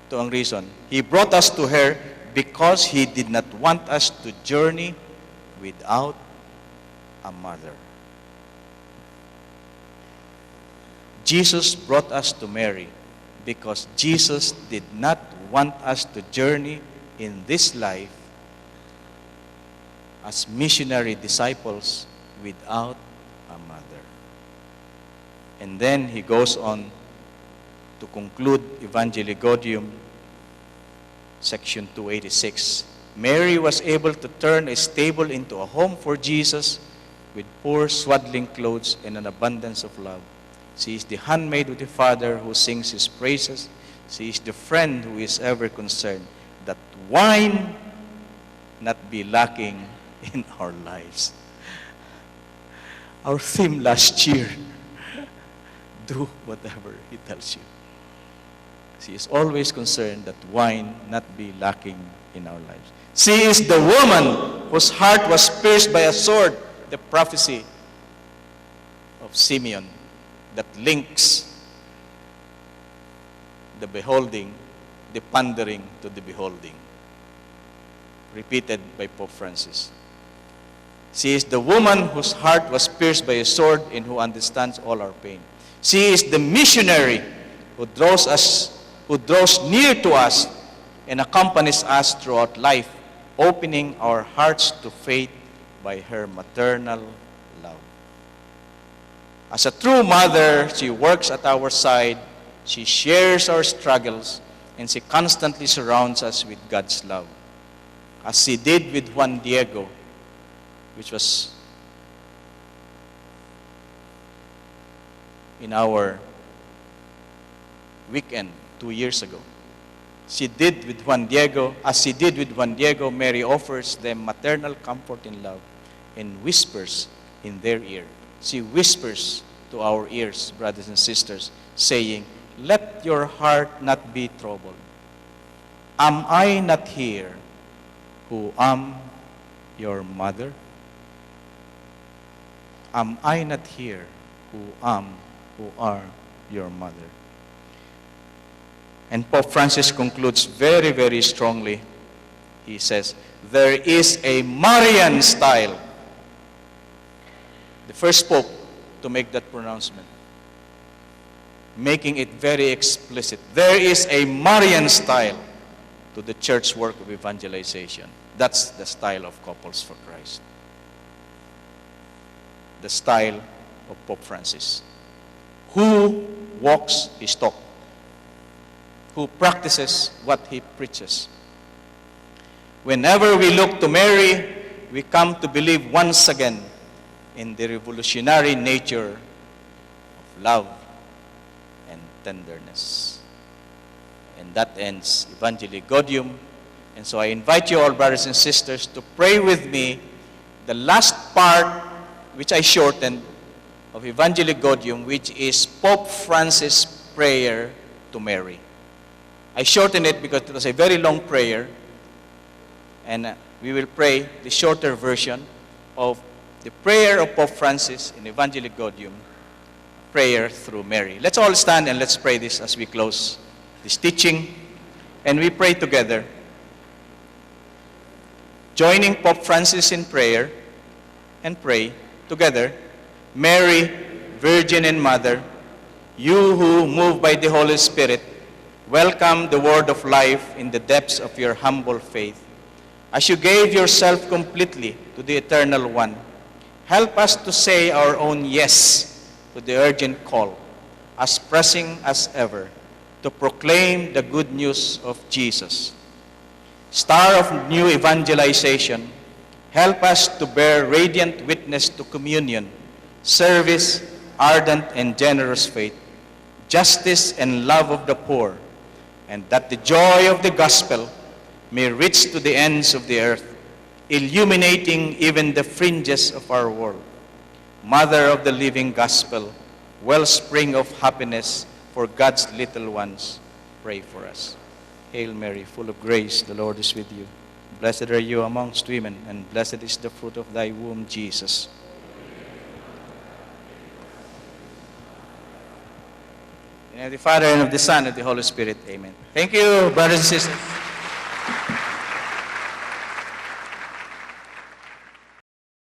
Speaker 2: ito ang reason, He brought us to her because He did not want us to journey without a mother. Jesus brought us to Mary because Jesus did not want us to journey in this life as missionary disciples without a mother. And then he goes on to conclude Evangelii Gaudium, section 286. Mary was able to turn a stable into a home for Jesus with poor swaddling clothes and an abundance of love. She is the handmaid of the Father who sings His praises. She is the friend who is ever concerned that wine not be lacking in our lives. Our theme last year, do whatever He tells you. She is always concerned that wine not be lacking in our lives. She is the woman whose heart was pierced by a sword, the prophecy of Simeon that links the beholding, the pondering to the beholding. Repeated by Pope Francis. She is the woman whose heart was pierced by a sword and who understands all our pain. She is the missionary who draws near to us and accompanies us throughout life, opening our hearts to faith by her maternal love. As a true mother, she works at our side, she shares our struggles, and she constantly surrounds us with God's love. As she did with Juan Diego, which was in our weekend 2 years ago. As she did with Juan Diego, Mary offers them maternal comfort and love and whispers in their ear. She whispers to our ears, brothers and sisters, saying, "Let your heart not be troubled. Am I not here who am your mother? Am I not here who are your mother?" And Pope Francis concludes very, very strongly. He says, there is a Marian style. The first Pope to make that pronouncement. making it very explicit. There is a Marian style to the church work of evangelization. That's the style of Couples for Christ. The style of Pope Francis, who walks his talk, who practices what he preaches. Whenever we look to Mary, we come to believe once again in the revolutionary nature of love and tenderness. And that ends Evangelii Gaudium. And so I invite you all, brothers and sisters, to pray with me the last part, which I shortened, of Evangelii Gaudium, which is Pope Francis' prayer to Mary. I shortened it because it was a very long prayer, and we will pray the shorter version of the prayer of Pope Francis in Evangelii Gaudium, prayer through Mary. Let's all stand and let's pray this as we close this teaching, and we pray together, joining Pope Francis in prayer, and pray together. Mary, Virgin and Mother, you who, moved by the Holy Spirit, welcome the word of life in the depths of your humble faith. As you gave yourself completely to the Eternal One, help us to say our own yes to the urgent call, as pressing as ever, to proclaim the good news of Jesus. Star of new evangelization, help us to bear radiant witness to communion, service, ardent and generous faith, justice and love of the poor, and that the joy of the gospel may reach to the ends of the earth, illuminating even the fringes of our world. Mother of the living gospel, wellspring of happiness for God's little ones, pray for us. Hail Mary, full of grace, the Lord is with you. Blessed are you amongst women, and blessed is the fruit of thy womb, Jesus. In the name of the Father, and of the Son, and of the Holy Spirit. Amen. Thank you, brothers and sisters.